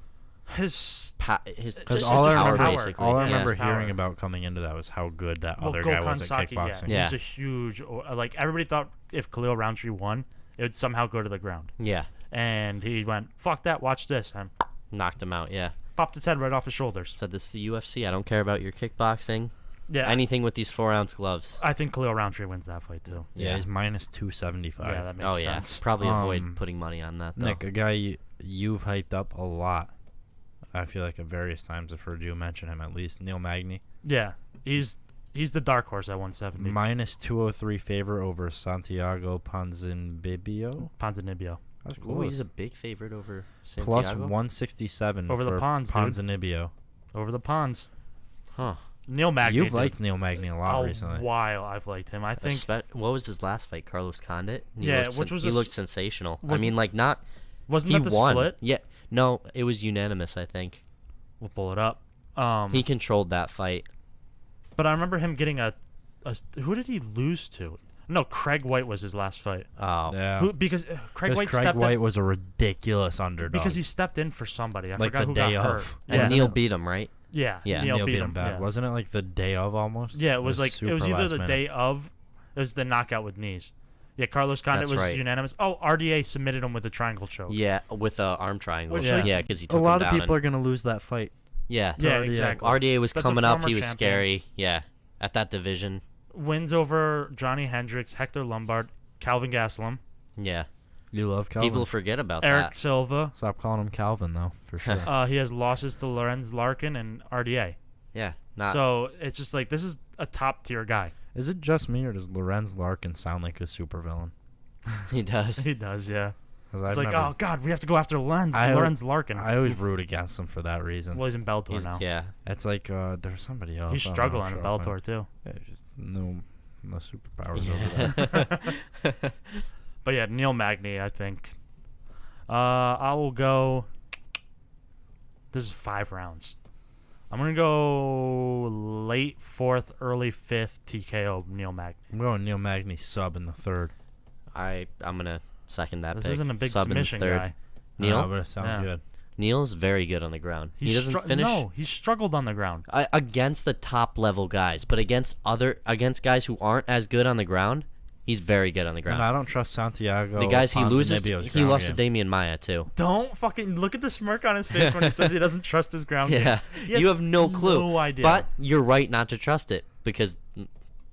His
his
Because
Just
all
his
I
power,
remember,
basically.
all I
Yeah.
remember
His power.
hearing about coming into that was how good that
well,
other guy
Gokhan
was at
Saki,
kickboxing.
yeah,
Yeah.
he's a huge like everybody thought if Khalil Roundtree won, it would somehow go to the ground.
yeah
And he went, "Fuck that! Watch this!" and
knocked him out. Yeah,
popped his head right off his shoulders.
said this is the UFC. I don't care about your kickboxing.
Yeah,
Anything with these 4-ounce gloves.
I think Khalil Roundtree wins that fight too.
Yeah, he's minus 275.
Yeah, that makes
Oh yeah,
sense.
probably avoid
Um,
putting money on that though.
Nick, a guy you've hyped up a lot. I feel like at various times I've heard you mention him at least. Neil Magny,
Yeah, he's the dark horse at 170.
minus 203 favor over Santiago Ponzinibbio.
Ponzinibbio.
That's
Ooh,
close.
he's a big favorite over Santiago.
Plus 167
Over the
for
Pons, dude.
Ponzinibbio.
Over the ponds.
Huh.
Neil Magny.
You've
dude.
liked Neil Magny a lot
a
recently.
while. I've liked him. I think
What was his last fight? Carlos Condit.
Yeah, which was
he
a
looked
s-
sensational. I
wasn't-
mean, like not.
wasn't
He
that the
won.
split?
Yeah. No, it was unanimous. I think
We'll pull it up.
he controlled that fight.
But I remember him getting a. Who did he lose to? No, Craig White was his last fight.
Oh.
Yeah.
Because Craig
Because
White
Craig
stepped
White
in
was a ridiculous underdog.
because he stepped in for somebody. I
Like
forgot
the
who
day
got
of.
hurt.
And
Yeah.
Neil beat him, right?
Yeah,
Yeah.
Neil beat him
bad.
yeah.
Wasn't it like the day of almost?
Yeah, it was like it
super
was either
last
the
minute.
day of. It was the knockout with knees. Yeah, Carlos Condit
That's
was
right.
unanimous. Oh, RDA submitted him with a triangle choke.
Yeah, with a arm triangle.
Which,
Yeah,
like,
because he took
A lot
him
of
down
people
and-
are gonna lose that fight.
Yeah.
Yeah,
RDA.
exactly.
RDA was
That's a
coming up.
former
He was
champion.
scary. Yeah. At that division.
Wins over Johnny Hendricks, Hector Lombard, Calvin Gastelum,
Yeah.
You love Calvin.
People forget about
Eric
that.
Silva.
Stop calling him Calvin though, for sure.
He has losses to Lorenz Larkin and RDA.
Yeah. Not.
So it's just like this is a top tier guy.
Is it just me or does Lorenz Larkin sound like a supervillain?
he does.
He does, yeah.
'Cause
It's
I've
like,
never-
oh god, we have to go after Lorenz Larkin.
I always root against him for that reason.
Well, he's in Bellator now.
Yeah.
It's like there's somebody else.
He's
I don't
struggling
know,
in
sure,
Bellator too.
yeah, it's just no superpowers over there.
But yeah, Neil Magny, I think. I will go. This is 5 rounds. I'm gonna go late 4th, early 5th TKO Neil Magny.
I'm going Neil Magny sub in the third.
I'm gonna second that
This
pick.
isn't a big
Sub in the
submission
third.
guy.
Neil.
But it sounds
Yeah.
good.
Neil's very good on the ground. He doesn't finish
No, he struggled on the ground.
against the top level guys, but against guys who aren't as good on the ground, he's very good on the ground.
And I don't trust Santiago.
The guys he loses,
Ponzinibbio's
he
ground
lost to
game.
Damian Maya too.
Don't fucking look at the smirk on his face when he says he doesn't trust his ground
Yeah,
game. He has
you have no clue.
No idea.
But you're right not to trust it because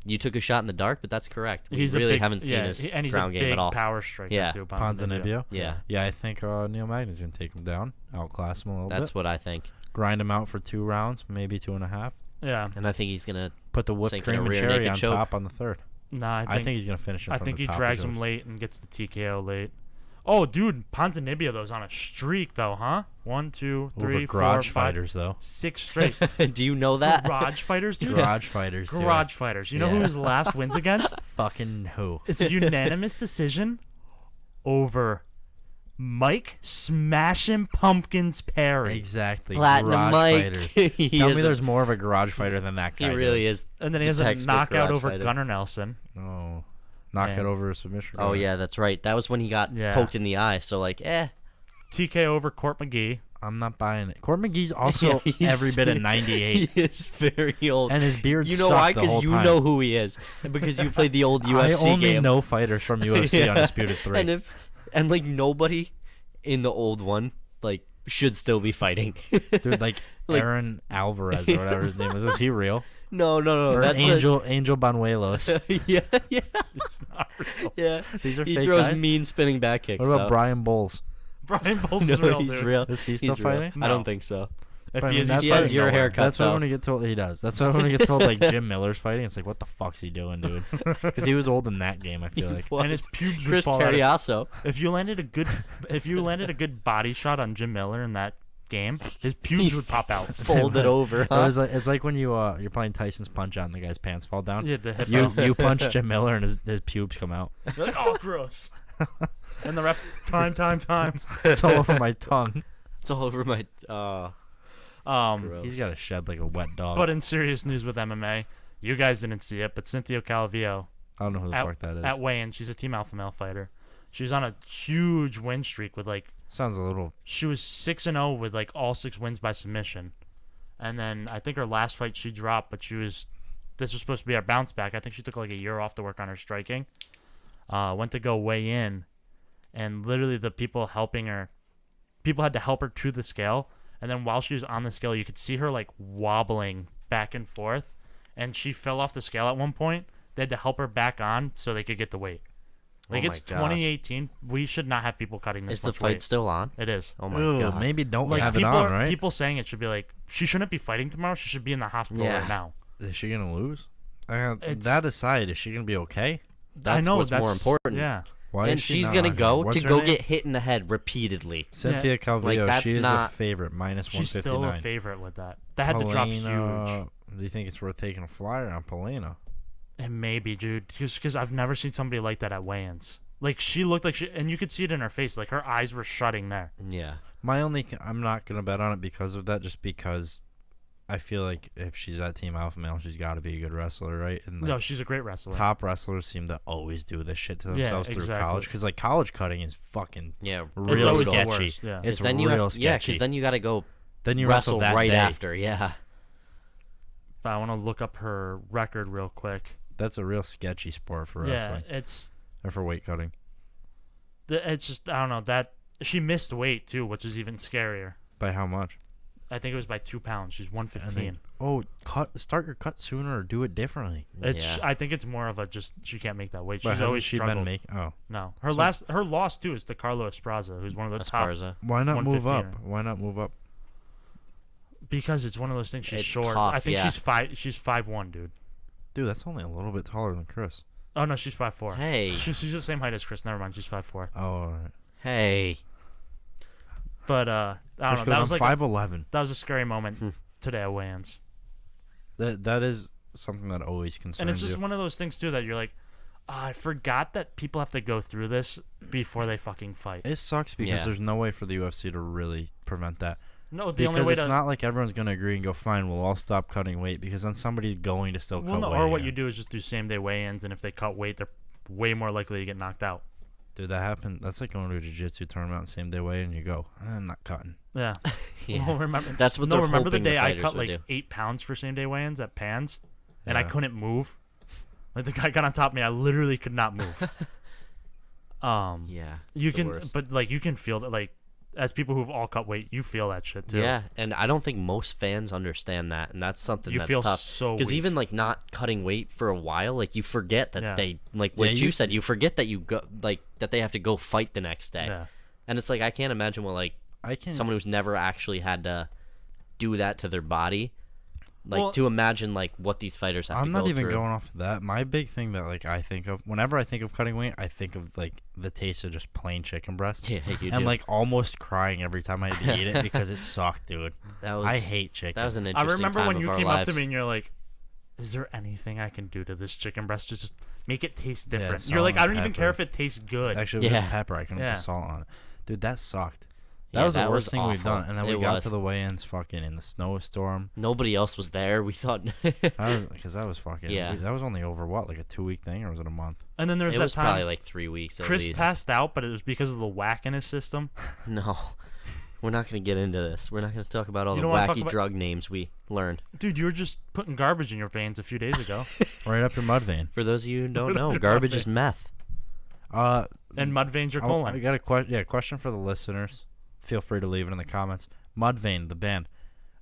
you took a shot in the dark. But that's correct. We
he's
really
a big,
haven't seen
yeah,
his
and he's
ground
a
game
big
at all.
power striker
Yeah.
too.
Ponzinibbio.
Yeah,
Yeah, I think Neil Magny's gonna take him down, outclass him a little
that's
bit,
what I think,
grind him out for 2 rounds, maybe 2.5.
Yeah.
and I think he's gonna.
Put the whipped
Sink in a
cream and
rear
cherry
naked
on
choke.
top on the third.
Nah,
I think he's gonna finish him.
I
from
think
the
he
top
drags
of
him
his-
late and gets the TKO late. Oh, dude, Ponzinibbio though's on a streak though, huh? 1, 2, 3,
Over
4,
garage
5,
fighters though.
6 straight.
Do you know that?
Garage fighters, dude.
Garage fighters. dude.
Garage fighters. You know who
Yeah.
his last wins against?
Fucking who?
It's a unanimous decision over Mike Smashing Pumpkins Perry.
Exactly.
Platinum
garage
Mike.
fighters.
He
Tell
is
me
a-
there's more of a garage fighter than that guy.
He really is.
And then he has
the
a
textbook
knockout
garage
over
fighter.
Gunnar Nelson.
Oh. knock
Man.
it over a submission.
Oh yeah, that's right. That was when he got poked in the eye. So like,
TK over Court McGee.
I'm not buying it. Court McGee's also
Yeah, he's-
every bit of 98,
he is very old.
and his beard
You know
sucked
why?
the whole
Because you
time.
know who he is, and because you played the old UFC
I only
game.
know fighters from UFC Undisputed 3.
And like nobody in the old one like should still be fighting.
Dude, like Aaron Alvarez or whatever his name is. Is he real?
No.
Or
That's
Angel Banuelos.
yeah.
These are
He
fake
throws
guys.
mean spinning back kicks.
What about
though.
Brian Bowles?
Brian Bowles
No,
is real,
he's
dude.
real.
Is he still
He's real.
fighting?
I
No.
don't think so.
If
I
he
mean,
is,
that's
he's
He has
fighting
your
nowhere.
haircut.
That's why
though.
when we get told he does. That's why when we get told like Jim Miller's fighting, it's like, what the fuck's he doing, dude? Because he was old in that game. I feel like.
What?
And his pubes would
Chris
fall out.
Carriasso.
If you landed a good body shot on Jim Miller in that game, his pubes would pop out.
Folded over.
It
Huh?
was like, it's like when you're playing Tyson's Punch Out and the guy's pants fall down.
Yeah, the hip
You punch Jim Miller and his pubes come out.
You're like, oh, gross. And the ref, time.
It's all over my tongue.
It's all over my. Gross.
He's got to shed like a wet dog.
But in serious news with MMA, you guys didn't see it, but Cynthia Calvillo
I don't know who the fuck that is.
at weigh-in, she's a Team Alpha Male fighter. She's on a huge win streak with
Sounds a little.
she was 6-0 with all 6 wins by submission. And then I think her last fight she dropped, but this was supposed to be her bounce back. I think she took like a year off to work on her striking. Went to go weigh in, and literally the people had to help her to the scale. And then while she was on the scale, you could see her wobbling back and forth, and she fell off the scale at one point. They had to help her back on so they could get the weight.
Oh my
It's
gosh.
2018. We should not have people cutting this
Is the
much
fight
weight.
still on?
It is.
Oh my
Ooh,
god.
maybe don't have
people
it on, right?
People saying it should be she shouldn't be fighting tomorrow. She should be in the hospital
Yeah.
right now.
Is she gonna lose?
It's-
That aside, is she gonna be okay?
That's
I know
what's more important.
Yeah.
Why
And
is she
she's
not
gonna
on
go
here? What's
to
her
go
name?
get hit in the head repeatedly.
Cynthia Calvillo.
Like, that's
she is a
not-
favorite, minus
She's
159.
still a favorite with that. That had to drop huge.
Do you think it's worth taking a flyer on Polina?
It may be, dude, because I've never seen somebody like that at weigh-ins. She looked like and you could see it in her face. Her eyes were shutting there.
Yeah.
I'm not gonna bet on it because of that. Just because I feel like if she's at Team Alpha Male, she's got to be a good wrestler, right? And
No, she's a great wrestler.
top wrestlers seem to always do this shit to themselves through
exactly.
college. Because college cutting is fucking
Yeah.
real
always the
sketchy.
worst, yeah.
It's
then
real
you have,
sketchy.
Yeah, because then you got to go
then you
wrestle
that
right
day.
after. Yeah.
I want to look up her record real quick.
That's a real sketchy sport for wrestling or for weight cutting.
It's just I don't know that she missed weight too, which is even scarier.
By how much?
I think it was by 2 pounds. She's 115.
Start your cut sooner or do it differently.
It's
Yeah.
I think it's more of a just she can't make that weight.
But
She's
hasn't
always
she
struggled.
been making? Oh,
No, her loss too is to Carlo Esparza, who's one of the top.
Esparza.
why not move
115er.
up? Why not move up?
Because it's one of those things. She's
It's
short.
tough,
I think
yeah.
she's 5'1", dude.
Dude, that's only a little bit taller than Chris.
Oh no, she's 5'4".
Hey.
She's the same height as Chris. Never mind, she's 5'4".
Oh, all right.
Hey.
But I don't know. That was
I'm
like
5'11".
that was a scary moment today at weigh-ins.
That is something that always concerns
And it's just
you.
one of those things too that you're like, I forgot that people have to go through this before they fucking fight.
It sucks because
Yeah.
there's no way for the UFC to really prevent that.
No, the
Because
only way
it's
to
not like everyone's going to agree and go, fine, we'll all stop cutting weight, because then somebody's going to still cut weight.
or what you
again.
do is just do same day weigh-ins, and if they cut weight, they're way more likely to get knocked out.
Dude, that happened. That's like going to a jiu-jitsu tournament on the same day weigh and you go, I'm not cutting.
Yeah.
Yeah.
Well, remember
That's what
no,
they're
remember the
hoping the
day I
fighters
cut
would
like
do.
8 pounds for same day weigh-ins at Pans, and I
Yeah.
couldn't move. Like the guy got on top of me, I literally could not move.
Yeah.
You
the
can,
worst.
but you can feel that as people who've all cut weight, you feel that shit too.
Yeah, and I don't think most fans understand that, and that's something
You
that's
feel
tough.
so
Because
weak.
even not cutting weight for a while, you forget that
Yeah.
they what
Yeah,
you
you-
said. You forget that you go that they have to go fight the next day,
Yeah.
and it's I can't imagine what
I can't.
someone who's never actually had to do that to their body,
Well-
to imagine what these fighters have
I'm
to
not
go
even
through.
going off of that. My big thing that I think of whenever I think of cutting weight, I think of the taste of just plain chicken breast.
Yeah, you
and
do.
almost crying every time I had to eat it because it sucked, dude.
That was
I hate chicken.
that was an
I
interesting
remember
time
when
of
you
our
came
lives.
up to me and you're like, "Is there anything I can do to this chicken breast to just make it taste
Yeah,
different?"
salt
you're like,
and
"I don't even care
pepper.
if it tastes good."
Actually, it was
Yeah.
just pepper. I couldn't
Yeah.
put salt on it. Dude, that sucked. That
Yeah,
was the
that
worst
was
thing we've
awful.
done. And then we
It
got
was.
to the weigh-ins fucking in the snowstorm.
Nobody else was there. We thought
Because that was fucking.
Yeah.
That was only over what, like a 2-week thing, or was it a month?
And then there was
it
that
was
time
probably like 3 weeks at
Chris
least.
passed out, but it was because of the whack in his system.
No, we're not gonna get into this. We're not gonna talk about all
You
the
don't wanna talk
wacky
about-
drug names we learned.
Dude, you were just putting garbage in your veins a few days ago.
Right up your mud vein.
For those of you who don't know, garbage is meth.
And mud veins your colon.
I got a question for the listeners. Feel free to leave it in the comments. Mudvayne, the band.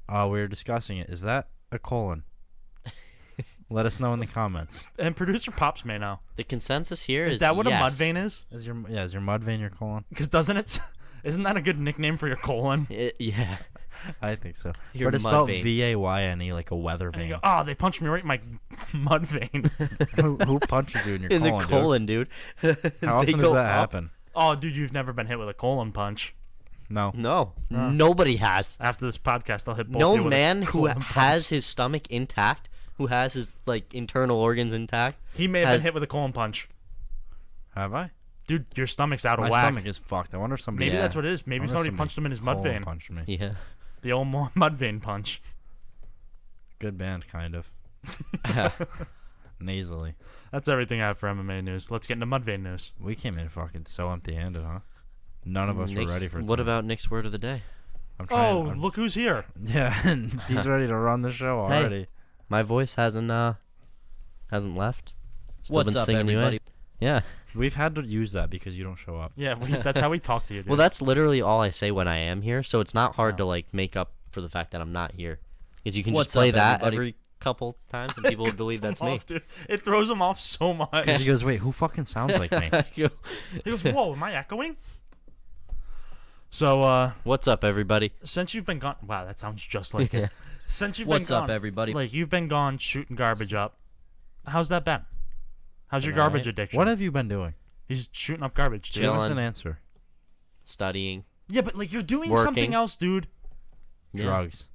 We were discussing it. Is that a colon? Let us know in the comments.
And producer Pops may know.
The consensus here is
Is that what
yes.
a mud vein is?
Is your mud vein your colon?
Because isn't that a good nickname for your colon?
Yeah.
I think so.
Your
But it's
mud
spelled
vein.
VAYNE, like a weather
And you
vein.
go, oh, they punched me right in my mud vein.
who punches you in your
In
colon,
the colon, dude.
dude? How
They
often does
go
that
up.
happen?
Oh, dude, you've never been hit with a colon punch.
No.
No, nobody has.
After this podcast, I'll hit both
No
you with
man
a
who
colon punch.
has his stomach intact, who has his like internal organs intact.
He may have
has-
been hit with a colon punch.
Have I?
Dude, your stomach's out of
My
whack.
stomach is fucked. I wonder if somebody.
Maybe
Yeah.
that's what it is. Maybe
I wonder if
somebody
somebody
punched him in his mud
colon
vein.
punched me.
Yeah.
The old mud vein punch.
Good band, kind of. Nasally.
That's everything I have for MMA news. Let's get into mud vein news.
We came in fucking so empty-handed, huh? None of us were
Nick's-
ready for.
What
tonight.
about Nick's word of the day?
I'm
Oh,
trying.
look who's here.
Yeah, he's ready to run the show
Hey.
already.
My voice hasn't left. Still
What's
been
up,
singing you in.
everybody?
Yeah.
We've had to use that because you don't show up.
Yeah, that's how we talk to you, dude.
Well, that's literally all I say when I am here, so it's not hard
Oh.
to like make up for the fact that I'm not here. Because you can
What's
just play
up,
that
everybody?
every couple times and people would believe that's me.
Off, dude. It throws him off so much.
He goes, "Wait, who fucking sounds like me?"
He goes, whoa, am I echoing? So,
What's up, everybody?
since you've been gone... Wow, that sounds just like it. Since you've
What's
been gone...
up, everybody?
Like, you've been gone shooting garbage up. How's that been? How's your
Been
garbage
alright.
addiction?
What have you been doing?
He's shooting up garbage, dude.
Give us
Chilling.
an answer.
Studying.
Yeah, but, like, you're doing
Working.
something else, dude.
Yeah.
Drugs.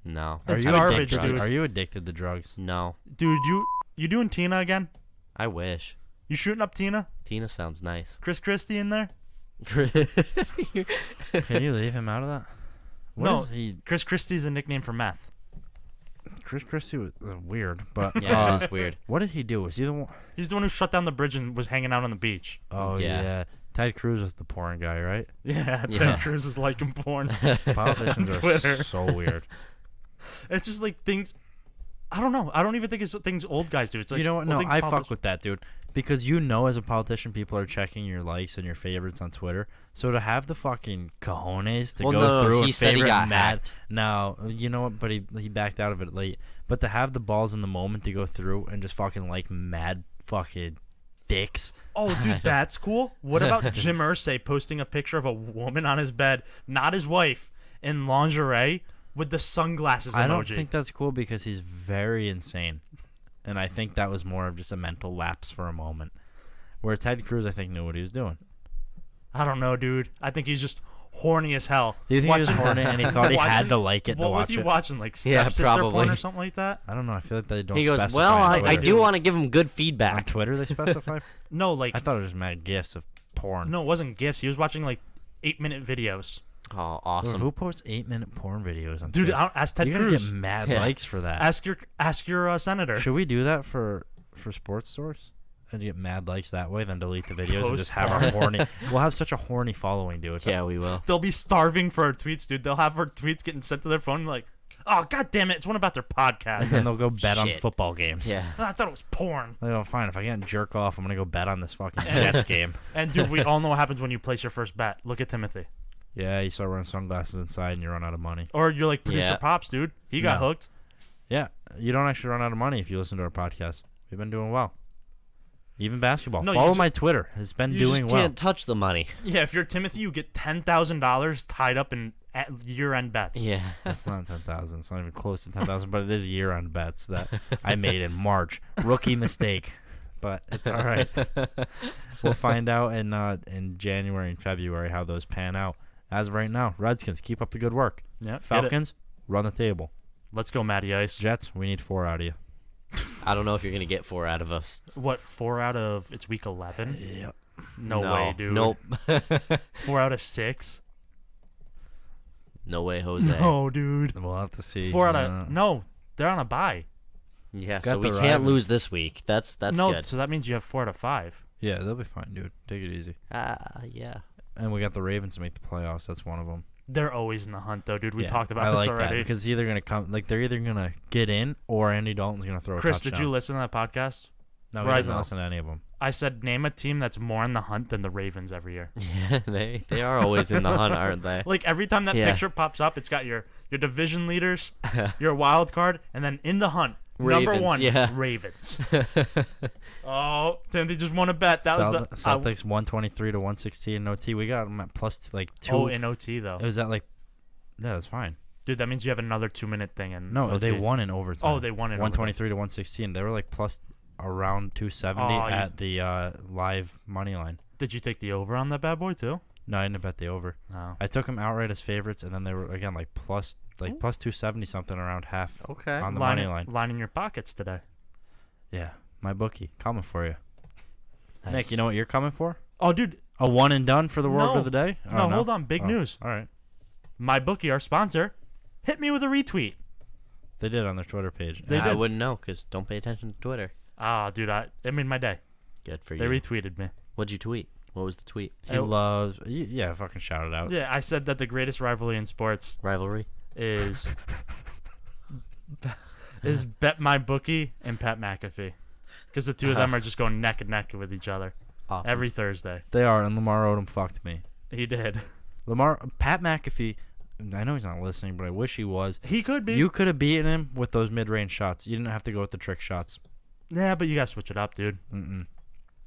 No.
That's
are you
garbage,
addicted?
dude.
Are you addicted to drugs?
No.
Dude, you doing Tina again?
I wish.
You shooting up Tina?
Tina sounds nice.
Chris Christie in there?
Can you leave him out of that? What
No.
is he?
Chris Christie's a nickname for meth.
Chris Christie was weird, but
Yeah, it is weird.
what did he do? Was he the one?
He's the one who shut down the bridge and was hanging out on the beach.
Oh
Yeah.
yeah. Ted Cruz was the porn guy, right?
Yeah,
Yeah.
Ted Cruz was liking porn.
Politicians are
Twitter.
so weird.
It's just like things. I don't know. I don't even think it's things old guys do. It's like,
You know what?
well,
No,
things
I fuck
politicians-
with that, dude. Because you know, as a politician, people are checking your likes and your favorites on Twitter. So to have the fucking cojones to
Well,
go
no,
through
he
a
said he
favorite
got
mad.
hacked.
No, you know what? But he backed out of it late. But to have the balls in the moment to go through and just fucking like mad fucking dicks.
Oh, dude, that's cool. What about Jim Irsay posting a picture of a woman on his bed, not his wife, in lingerie with the sunglasses emoji?
I don't think that's cool because he's very insane, and I think that was more of just a mental lapse for a moment. Where Ted Cruz, I think, knew what he was doing.
I don't know, dude. I think he's just horny as hell.
Do you think he was
Watching-
horny and he thought he had
watching-
to like it to
What was
watch
he
it?
watching? Like
Yeah,
stepsister porn
probably.
or something like that?
I don't know. I feel like they don't
He goes,
specify
well,
on
I
Twitter.
do want to give him good
On
feedback.
Twitter, they specify?
No, like
I thought it was just mad gifs of porn.
no, it wasn't gifs. He was watching like 8-minute videos.
Oh,
Dude,
awesome.
who posts 8-minute porn videos on
Dude,
Twitter?
ask Ted
You're gonna
Cruz.
get mad
Yeah.
likes for that.
Ask your senator.
Should we do that for sports stores? And get mad likes that way, then delete the videos and just have our horny. We'll have such a horny following, dude.
Yeah, we will.
They'll be starving for our tweets, dude. They'll have our tweets getting sent to their phone like, oh, god damn it, it's one about their
And
podcast.
then they'll go bet on
Shit.
football games.
Yeah.
Oh, I thought it was porn.
They go, fine, if I can't jerk off, I'm going to go bet on this fucking Jets game.
And dude, we all know what happens when you place your first bet. Look at Timothy.
Yeah, you start wearing sunglasses inside and you run out of money.
Or you're like producer
Yeah.
Pops, dude. He got
No.
hooked.
Yeah, you don't actually run out of money if you listen to our podcast. We've been doing well. Even basketball.
No, you
Follow
ju-
my Twitter. It's been
You
doing
just
well.
can't touch the money.
Yeah, if you're Timothy, you get $10,000 tied up in year-end bets.
Yeah.
That's not 10,000. It's not even close to 10,000, but it is year-end bets that I made in March. Rookie mistake, but it's all right. We'll find out in January and February how those pan out. As of right now, Redskins, keep up the good work.
Yeah.
Falcons, run the table.
Let's go, Matty Ice.
Jets, we need 4 out of you.
I don't know if you're going to get 4 out of us.
What, 4 out of it's week 11?
Yep.
No way, dude.
Nope.
4 out of 6.
No way, Jose.
No, dude.
We'll have to see.
4 out of no. They're on a bye.
Yeah,
Got
so we
the
can't
Ravens.
lose this week. That's
no,
good.
so that means you have 4 out of 5.
Yeah, they'll be fine, dude. Take it easy.
Yeah.
And we got the Ravens to make the playoffs. That's one of them.
They're always in the hunt, though, dude. We
Yeah,
talked about
I
this
like
already.
that because either gonna come, like they're either gonna get in or Andy Dalton's gonna throw
Chris,
a touchdown.
did you listen to that podcast?
No, he
Right
doesn't
now.
listen to any of them.
I said name a team that's more in the hunt than the Ravens every year.
Yeah, they are always in the hunt, aren't they?
Like every time that
Yeah.
picture pops up, it's got your division leaders, your wild card, and then in the hunt, number
Ravens,
1,
yeah.
Ravens. Oh, Timothy just won a bet. That was the
Celtics 123 to 116 in OT. We got them at plus like 2.
Oh, in OT though.
It was at like, yeah, that's fine.
Dude, that means you have another 2-minute thing in
No, they
OT.
won in overtime.
Oh, they won in
123 to 116. They were like plus around 270
Oh, you-
at the live money line.
Did you take the over on that bad boy too?
No, I didn't bet the over.
No.
I took them outright as favorites, and then they were again like plus 270 something around half
Okay.
on the money line.
Line in your pockets today.
Yeah, my bookie coming for you.
Nice.
Nick, you know what you're coming for?
Oh, dude.
A one and done for the word
No.
of the day? Oh,
No, hold on. Big
Oh,
news.
All right.
My bookie, our sponsor, hit me with a retweet.
They did on their Twitter page.
They
I
did.
wouldn't know because don't pay attention to Twitter.
Ah, dude, it made my day.
Good for
They
you.
retweeted me.
What'd you tweet? What was the tweet?
He loves. Yeah, fucking shout it out.
Yeah, I said that the greatest rivalry in sports
Rivalry?
is Bet My Bookie and Pat McAfee, because the two of them are just going neck and neck with each other
Awesome.
every Thursday.
They are, and Lamar Odom fucked me.
He did.
Pat McAfee. I know he's not listening, but I wish he was.
He could be.
You could have beaten him with those mid-range shots. You didn't have to go with the trick shots.
Yeah, but you gotta switch it up, dude.
Mm-mm.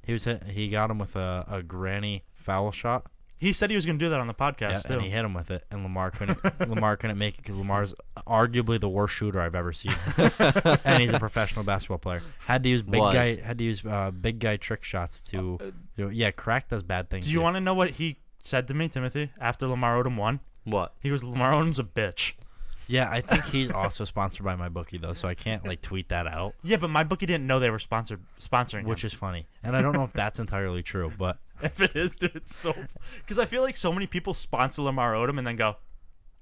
He got him with a granny foul shot.
He said he was gonna do that on the
Yeah,
podcast
and
too.
he hit him with it, and Lamar couldn't make it because Lamar's arguably the worst shooter I've ever seen, and he's a professional basketball player. Had to use big guy trick shots to, yeah, Crack does bad things.
Do you
too.
want to know what he said to me, Timothy, after Lamar Odom won?
What?
He goes, Lamar Odom's a bitch.
Yeah, I think he's also sponsored by my bookie though, so I can't like tweet that out,
Yeah, but my bookie didn't know they were sponsoring him.
which is funny, and I don't know if that's entirely true, but
If it is, dude, it's so. Because I feel like so many people sponsor Lamar Odom and then go,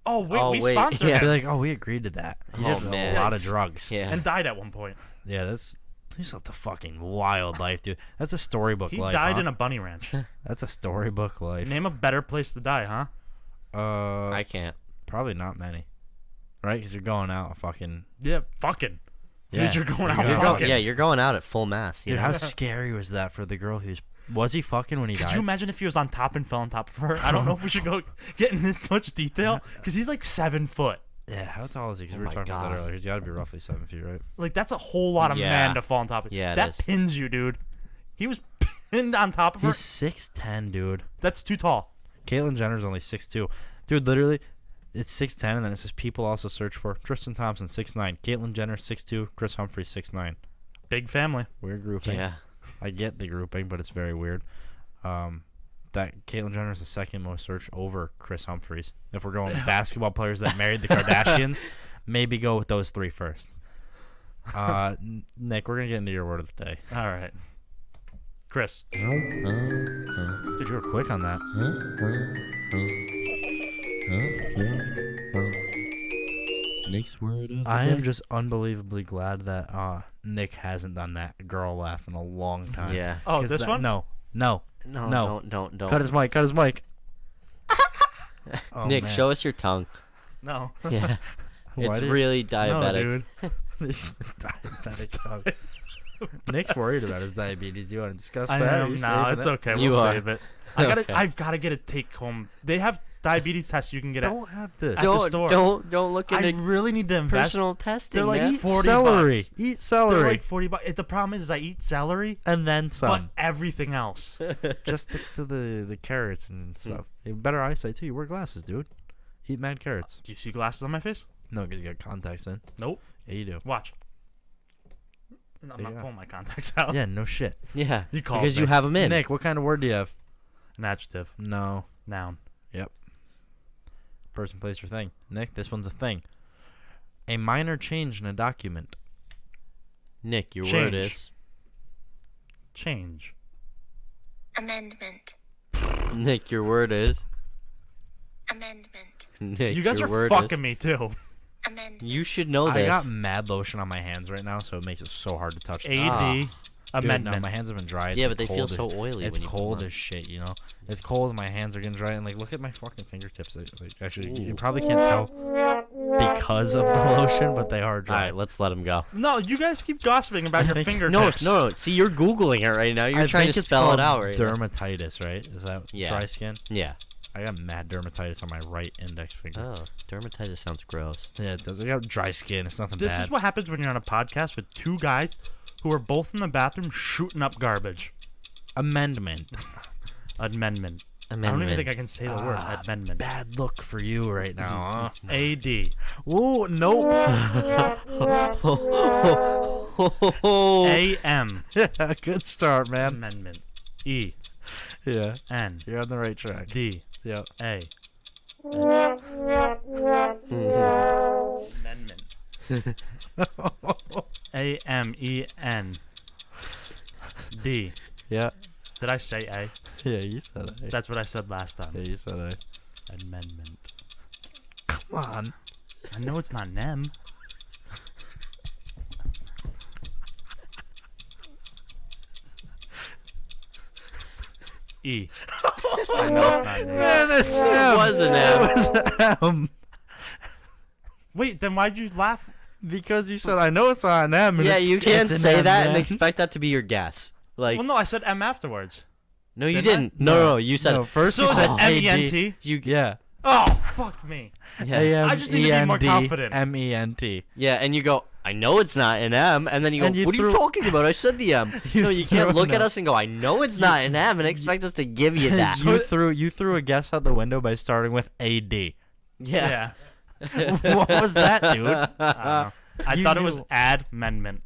"Oh wait,
Oh,
we
wait,
sponsored
yeah.
I'd be
him,"
like, oh, we agreed to that. He
Oh,
did
man.
a lot of
Yikes.
drugs.
Yeah.
and died at one point.
Yeah, he's like the fucking wild life, dude. That's a storybook
He
life.
died
huh?
in a bunny ranch.
That's a storybook life.
Name a better place to die, huh?
I can't.
Probably not many, right? Because you're going out fucking.
Yeah, fucking.
Yeah.
Dude, you're going out
You're
fucking.
You're going out at full mass. You
Dude,
know?
how scary was that for the girl who's? Was he fucking when he
Could
died?
you imagine if he was on top and fell on top of her? I don't know if we should go get in this much detail because he's like 7 foot.
Yeah, how tall is he? Because
Oh
we were
my
talking about that
God.
earlier. He's got to be roughly 7 feet, right?
Like that's a whole lot of
Yeah.
man to fall on top of.
Yeah, it
that
is.
pins you, dude. He was pinned on top of her.
He's 6'10", dude.
That's too tall.
Caitlyn Jenner's only 6'2". Dude, literally, it's 6'10", and then it says people also search for Tristan Thompson 6'9", Caitlyn Jenner 6'2", Chris Humphries 6'9".
Big family.
Weird grouping.
Yeah.
I get the grouping, but it's very weird. That Caitlyn Jenner is the second most searched over Chris Humphries. If we're going basketball players that married the Kardashians, maybe go with those 3 first. Nick, we're gonna get into your word of the day.
All right. Chris.
Dude, you were quick on that.
Nick's word of
I am just unbelievably glad that Nick hasn't done that girl laugh in a long time.
Yeah.
Oh,
'Cause
this
that-
one?
No.
No, don't.
Cut his mic. Cut his mic. Oh,
Nick,
man.
show us your tongue.
No.
Yeah.
Why
It's
did-
really
No,
diabetic.
dude.
This diabetic tongue. Nick's worried about his diabetes. You want to discuss
I
that? Are
am.
you
No,
saving
it's
it?
okay.
You
We'll
are.
save it.
Okay.
I've got to get a take home. They have diabetes tests you can get at
Don't have this.
the store.
Don't look
I
into
really need to invest.
personal testing.
They're like
man.
Eat
40
celery.
bucks.
Eat
They're
celery.
like 40 bucks. The problem is I eat celery,
And then
but
some.
everything else.
Just stick to the carrots and stuff. You have better eyesight too. You wear glasses, dude. Eat mad carrots.
Do you see glasses on my face?
No, because you got contacts in.
Nope.
Yeah, you do.
Watch. No, I'm
There
not
you go.
pulling my contacts out.
Yeah, no shit.
Yeah,
You called
because
me.
you have them in.
Nick, what kind of word do you have?
An adjective.
No.
Noun.
Person, place, or thing. Nick, this one's a thing. A minor change in a document.
Nick, your
Change.
word is.
Change.
Amendment.
Nick, your word is.
Amendment.
Nick,
You guys
your
are
word
fucking
is-
me too.
You should know
I
this.
got mad lotion on my hands right now, so it makes it so hard to touch.
AD
Dude,
amendment.
no, my hands have been dry. It's
Yeah,
like
but they feel
cold
so
as-
oily
It's
when you put 'em
cold
on.
as shit, you know. It's cold, and my hands are getting dry. And like, look at my fucking fingertips. Like, actually, you probably can't tell because of the lotion, but they are
All
dry.
right, let's let him go.
No, you guys keep gossiping about your
think-
fingertips.
No. See, you're googling it right now. You're
I
trying
think
to
it's
spell it
called
out right now.
dermatitis, right? Is that
Yeah.
dry skin?
Yeah.
I got mad dermatitis on my right index finger.
Oh, dermatitis sounds gross.
Yeah, it does. I got dry skin. It's nothing
This
bad.
is what happens when you're on a podcast with two guys who are both in the bathroom shooting up garbage.
Amendment.
Amendment. I don't even think I can say the word amendment.
Bad look for you right now, huh?
AD.
Whoa, nope.
AM.
Yeah, good start, man.
Amendment. E.
Yeah,
N.
you're on the right track.
D.
Yeah.
A. Amendment. AMEN. D.
Yeah.
Did I say A?
Yeah, you said it.
That's what I said last time.
Yeah, you said it.
Amendment.
Come on.
I know it's not an M. E. I know it's not an A.
Man, it's
It was an M.
It was M.
Wait, then why'd you laugh?
Because you said I know it's on an M. And
Yeah,
it's,
you can't
it's an
say
M,
that and
man.
expect that to be your guess. Like,
Well, no, I said M afterwards.
no, you
didn't I?
didn't. No, you said
No, first
So
you
is
said
it
AD.
MENT?
you.
Yeah.
Oh, fuck me.
Yeah.
A-M-E-N-D,
I just need to be more confident.
M-E-N-T.
Yeah, and you go, I know it's not an M, and then you go,
And you
what are you
threw-
talking about? I said the M.
You
No, you can't
threw
look
an
at
M.
us and go, I know it's not an M, and expect us to give you that.
You threw a guess out the window by starting with A-D.
Yeah.
What was that, dude?
I don't know. I
You
thought it was
knew.
amendment.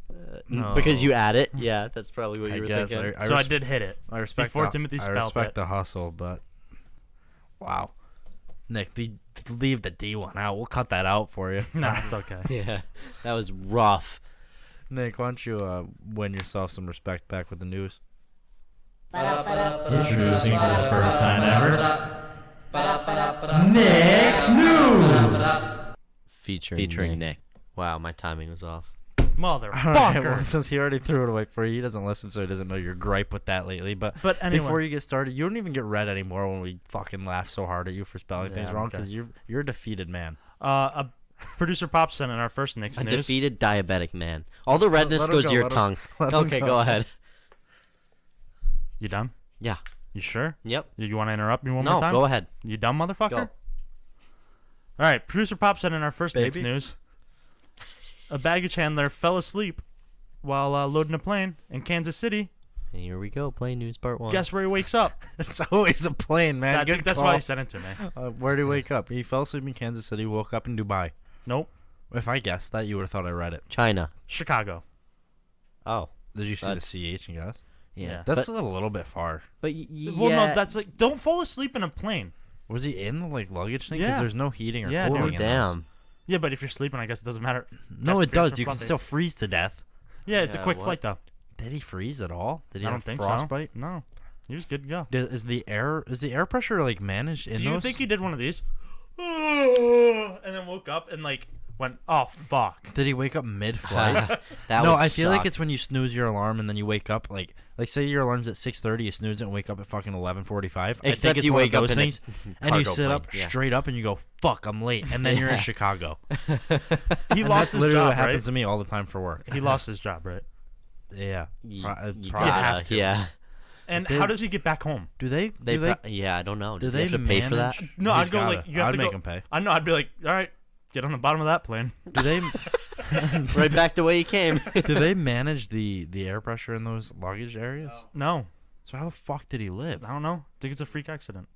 No.
Because you add it. Yeah, that's probably what
I
you were
guess.
thinking.
So I did hit it.
I respect
Before
the,
Timothy
I
spelled
respect
it.
the hustle, but wow. Nick, leave the D one out. We'll cut that out for you.
No, it's okay.
Yeah, that was rough.
Nick, why don't you win yourself some respect back with the news?
Introducing for the first time ever, Nick's News!
Featuring Nick. Wow, my timing was off.
Motherfucker.
All right, well, since he already threw it away for you, he doesn't listen, so he doesn't know your gripe with that lately. But
anyway.
before you get started, you don't even get red anymore when we fucking laugh so hard at you for spelling things wrong
okay.
because you're a defeated man.
A producer Pop sent in our first Nick's
A
news.
defeated diabetic man. All the redness
let him
goes
go,
to your
let him-
tongue.
let him
Okay,
go.
go ahead.
You done?
Yeah.
You sure?
Yep.
You want to interrupt me one
No,
more time?
go ahead.
You dumb motherfucker?
Go.
All right, producer Pop sent in our first Nick's
Baby.
news. A baggage handler fell asleep while loading a plane in Kansas City.
And here we go. Play news part 1.
Guess where he wakes up?
It's always a plane, man.
I
Good
think that's
call.
why he sent it to me.
Where did he wake up? He fell asleep in Kansas City, woke up in Dubai.
Nope.
If I guessed that, you would have thought I read it.
China.
Chicago.
Oh.
Did you see
That's-
the CH and guess?
Yeah.
That's a little bit far.
But
Well, no, that's like, don't fall asleep in a plane.
Was he in the like luggage thing? Because
Yeah.
there's no heating or
Yeah,
cooling.
dude.
in
damn.
Yeah, but if you're sleeping, I guess it doesn't matter.
those. No,
Best
it does.
beers are
You can
fluffy.
still freeze to death.
Yeah, it's a
Yeah,
quick
what?
flight though.
Did he freeze at all? Did he
I
have
don't think
frostbite?
so. No, he was good to go.
Is the air pressure like managed in
Do you
those?
think he did one of these? And then woke up and like went, oh fuck.
Did he wake up mid-flight?
That
No,
would
I feel like
suck.
it's when you snooze your alarm and then you wake up like say your alarm's at 6:30, you snooze it and wake up at fucking 11:45. I think
Except
it's
you
one
wake
of
up
those
in a
things, and you
cargo
sit
plane,
up
yeah.
straight up and you go, "Fuck, I'm late," and then you're in Chicago.
He
And
lost
that's
his
literally
job,
what happens
right?
to me all the time for work.
He lost his job, right?
Yeah.
You,
Probably.
have to.
Yeah.
And
They-
how does he get back home?
Do they?
They
do they?
yeah, I don't know.
Do
Does
they
he have to pay for that?
manage-
No,
He's
I'd go
gotta.
like you have
I'd
to
make
go.
him pay.
I know. I'd be like, all right, get on the bottom of that plane.
Do they?
Right back the way he came.
do they manage the air pressure in those luggage areas?
No,
So how the fuck did he live?
I don't know. I think it's a freak accident.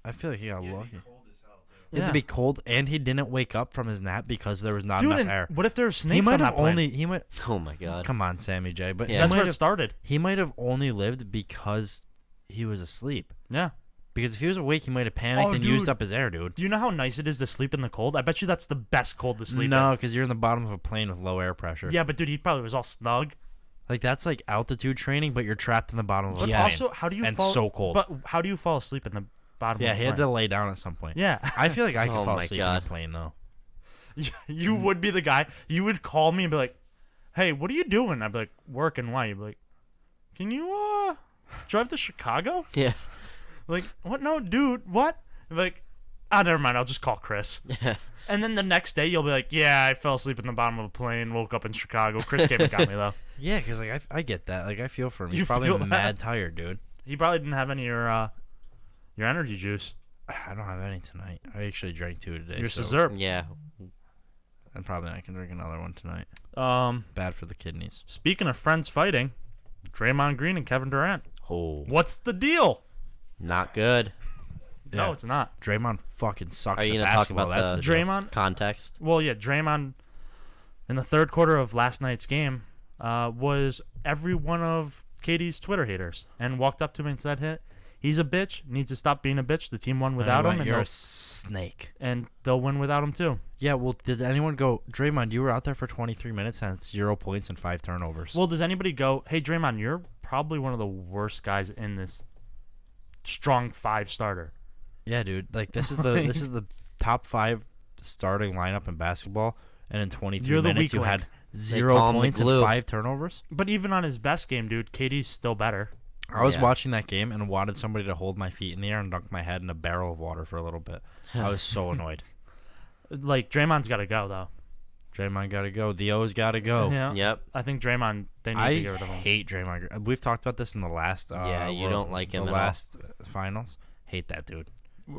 I feel like he got lucky.
Cold as hell too.
It had to be cold, and he didn't wake up from his nap because there was not
Dude,
enough
and
air.
what if there were snakes
He might
on that
have
plane?
only. He might.
Oh my god.
Come on, Sammy J. But
Yeah.
That's
he
where
might
it
have,
started.
he might have only lived because he was asleep.
Yeah.
Because if he was awake, he might have panicked
Oh,
and used
dude.
up his air, dude.
Do you know how nice it is to sleep in the cold? I bet you that's the best cold to sleep
No,
in.
because you're in the bottom of a plane with low air pressure.
Yeah, but dude, he probably was all snug.
Like that's like altitude training, but you're trapped in the bottom of a
But
plane.
also, how do you
and
fall?
so cold.
But how do you fall asleep in the bottom.
Yeah,
of the
he had
plane.
to lay down at some point.
Yeah,
I feel like I could
Oh
fall
my
asleep
God.
on a plane though.
you would be the guy. You would call me and be like, "Hey, what are you doing?" I'd be like, "Working." Why? You'd be like, "Can you drive to Chicago?"
Yeah.
Like, what? No, dude. What? I'd be like, never mind. I'll just call Chris. And then the next day you'll be like, "Yeah, I fell asleep in the bottom of a plane. Woke up in Chicago. Chris came and got me though.
Yeah, because like I get that. Like I feel for him. He's
You
probably
feel
mad
that?
tired, dude.
He probably didn't have any of your energy juice.
I don't have any tonight. I actually drank 2 today.
Your
so,
Scissorp.
Yeah.
and probably I can drink another one tonight. Bad for the kidneys.
Speaking of friends fighting, Draymond Green and Kevin Durant.
Oh,
What's the deal?
not good.
No,
Yeah.
it's not.
Draymond fucking sucks.
Are you
at
gonna talk
basketball.
about
That's
the
the deal.
Draymond.
Context.
Well, yeah, Draymond in the third quarter of last night's game was every one of KD's Twitter haters and walked up to him and said, "Hey, he's a bitch. Needs to stop being a bitch. The team won without him, and
You're
they'll,
a snake.
and they'll win without him too."
Yeah, well, did anyone go, Draymond, you were out there for 23 minutes and 0 points and 5 turnovers.
Well, does anybody go, "Hey, Draymond, you're probably one of the worst guys in this strong 5 starter"?
yeah, dude. Like this is the top 5 starting lineup in basketball, and in 23
You're the
minutes you
weak
had
link.
0
call him the
points and
glue.
5 turnovers.
But even on his best game, dude, KD's still better.
I was
Yeah.
watching that game and wanted somebody to hold my feet in the air and dunk my head in a barrel of water for a little bit. I was so annoyed.
Like, Draymond's got to go, though.
Draymond got to go. The O's got to go.
Yeah.
Yep.
I think Draymond, they need to
I
get rid of him.
hate Draymond. We've talked about this in the last.
Yeah, you don't like him
The
at all.
last finals. Hate that dude.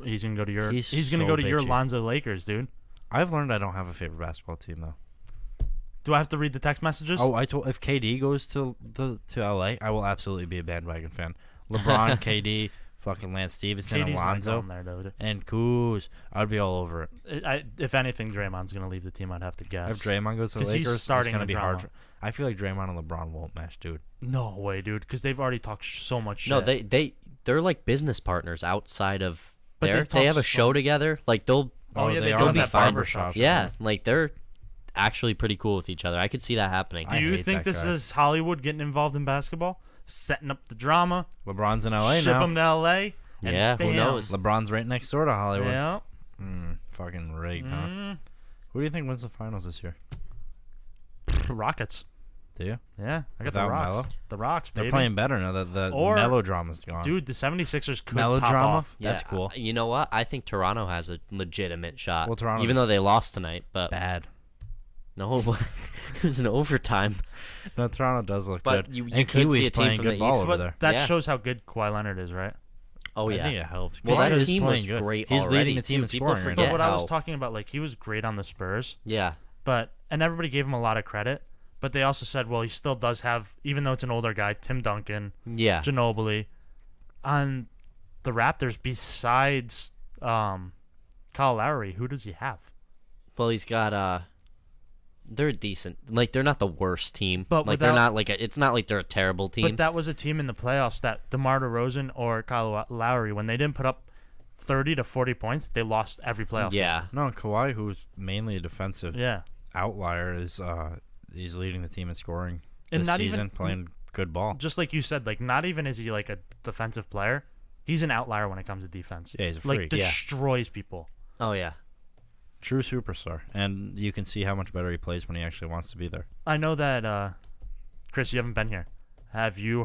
He's going to go to your
He's
gonna
so
go to your
bitchy.
Lonzo Lakers, dude.
I've learned I don't have a favorite basketball team though.
Do I have to read the text messages?
Oh, I told if KD goes to LA, I will absolutely be a bandwagon fan. LeBron, KD, fucking Lance Stevenson,
KD's not
Alonzo,
going there, dude.
and Kuz. I'd be all over it.
If anything, Draymond's going to leave the team, I'd have to guess.
If Draymond goes to the
'Cause he's
Lakers,
starting
it's gonna
the
be hard.
drama.
I feel like Draymond and LeBron won't mesh, dude.
No way, dude, because they've already talked so much shit.
No, they're like business partners outside of
But they
there. They
talk
have a
so-
show together. Like they'll
Oh, yeah, they
are
do
in
be
that
fine.
barbershop.
yeah, like they're actually pretty cool with each other. I could see that happening.
Do
I
you
hate
think
that
this
guy.
is Hollywood getting involved in basketball? Setting up the drama?
LeBron's in LA
Ship
now.
him to LA? And
Yeah, who
bam.
knows?
LeBron's right next door to Hollywood.
Yeah.
Fucking rigged, huh?
Mm.
Who do you think wins the finals this year?
Rockets.
Do you?
Yeah, I got
Without
the Rocks.
Melo?
The Rocks, baby.
They're playing better now that the
Or-
melodrama's gone.
Dude, the 76ers could pop
Melodrama?
off.
That's cool.
You know what? I think Toronto has a legitimate shot.
Well, Toronto's-
even though they lost tonight, but
Bad.
no, it was an overtime.
No, Toronto does look
But
good.
you
and
could see
Kiwi's
a team
playing
from
good
the
ball
East.
over
But
there.
that
Yeah.
shows how good Kawhi Leonard is, right?
Oh
I
yeah.
think it helps.
Well,
Kawhi
that
is
team was
playing good.
great
He's
already,
leading the team
too.
in
People
scoring.
forget
Right
But what
now.
I was
how-
talking about, like, he was great on the Spurs,
Yeah.
and everybody gave him a lot of credit. But they also said, well, he still does have, even though it's an older guy, Tim Duncan,
Yeah.
Ginobili, on the Raptors. Besides Kyle Lowry, who does he have?
Well, he's got they're decent. Like they're not the worst team.
But
like they're
without-
not like it's not like they're a terrible team.
But that was a team in the playoffs that DeMar DeRozan or Kyle Lowry, when they didn't put up 30 to 40 points, they lost every playoff game.
yeah.
No, Kawhi, who's mainly a defensive
Yeah.
outlier, is he's leading the team in scoring
And
this
not
season,
even-
playing good ball.
Just like you said, like, not even is he like a defensive player. He's an outlier when it comes to defense.
Yeah, he's a
like
freak.
Yeah.
destroys people.
Oh yeah.
True superstar, and you can see how much better he plays when he actually wants to be there.
I know that Chris, you haven't been here. Have you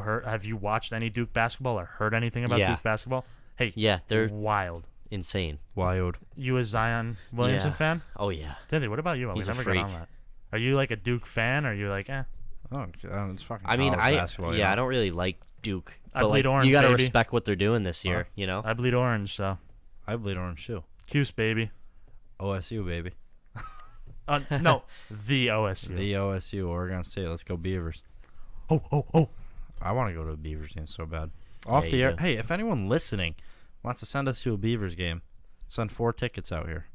watched any Duke basketball or heard anything about
Yeah.
Duke basketball? Hey,
Yeah, they're
wild.
insane.
Wild.
You a Zion Williamson
Yeah.
fan?
Oh yeah.
Tindy, what about you?
He's
we
a
never got on
freak.
that. Are you like a Duke fan, or are you like, eh?
Oh, it's fucking.
I mean,
college basketball, you know?
I don't really like Duke.
I
But
bleed
like,
orange,
you gotta
baby.
respect what they're doing this year. You know.
I bleed orange, so
I bleed orange too.
Cuse, baby.
OSU baby.
No, the OSU.
The OSU, Oregon State. Let's go Beavers.
Oh.
I want to go to a Beavers game so bad. Off the
you
air.
do.
Hey, if anyone listening wants to send us to a Beavers game, send 4 tickets out here.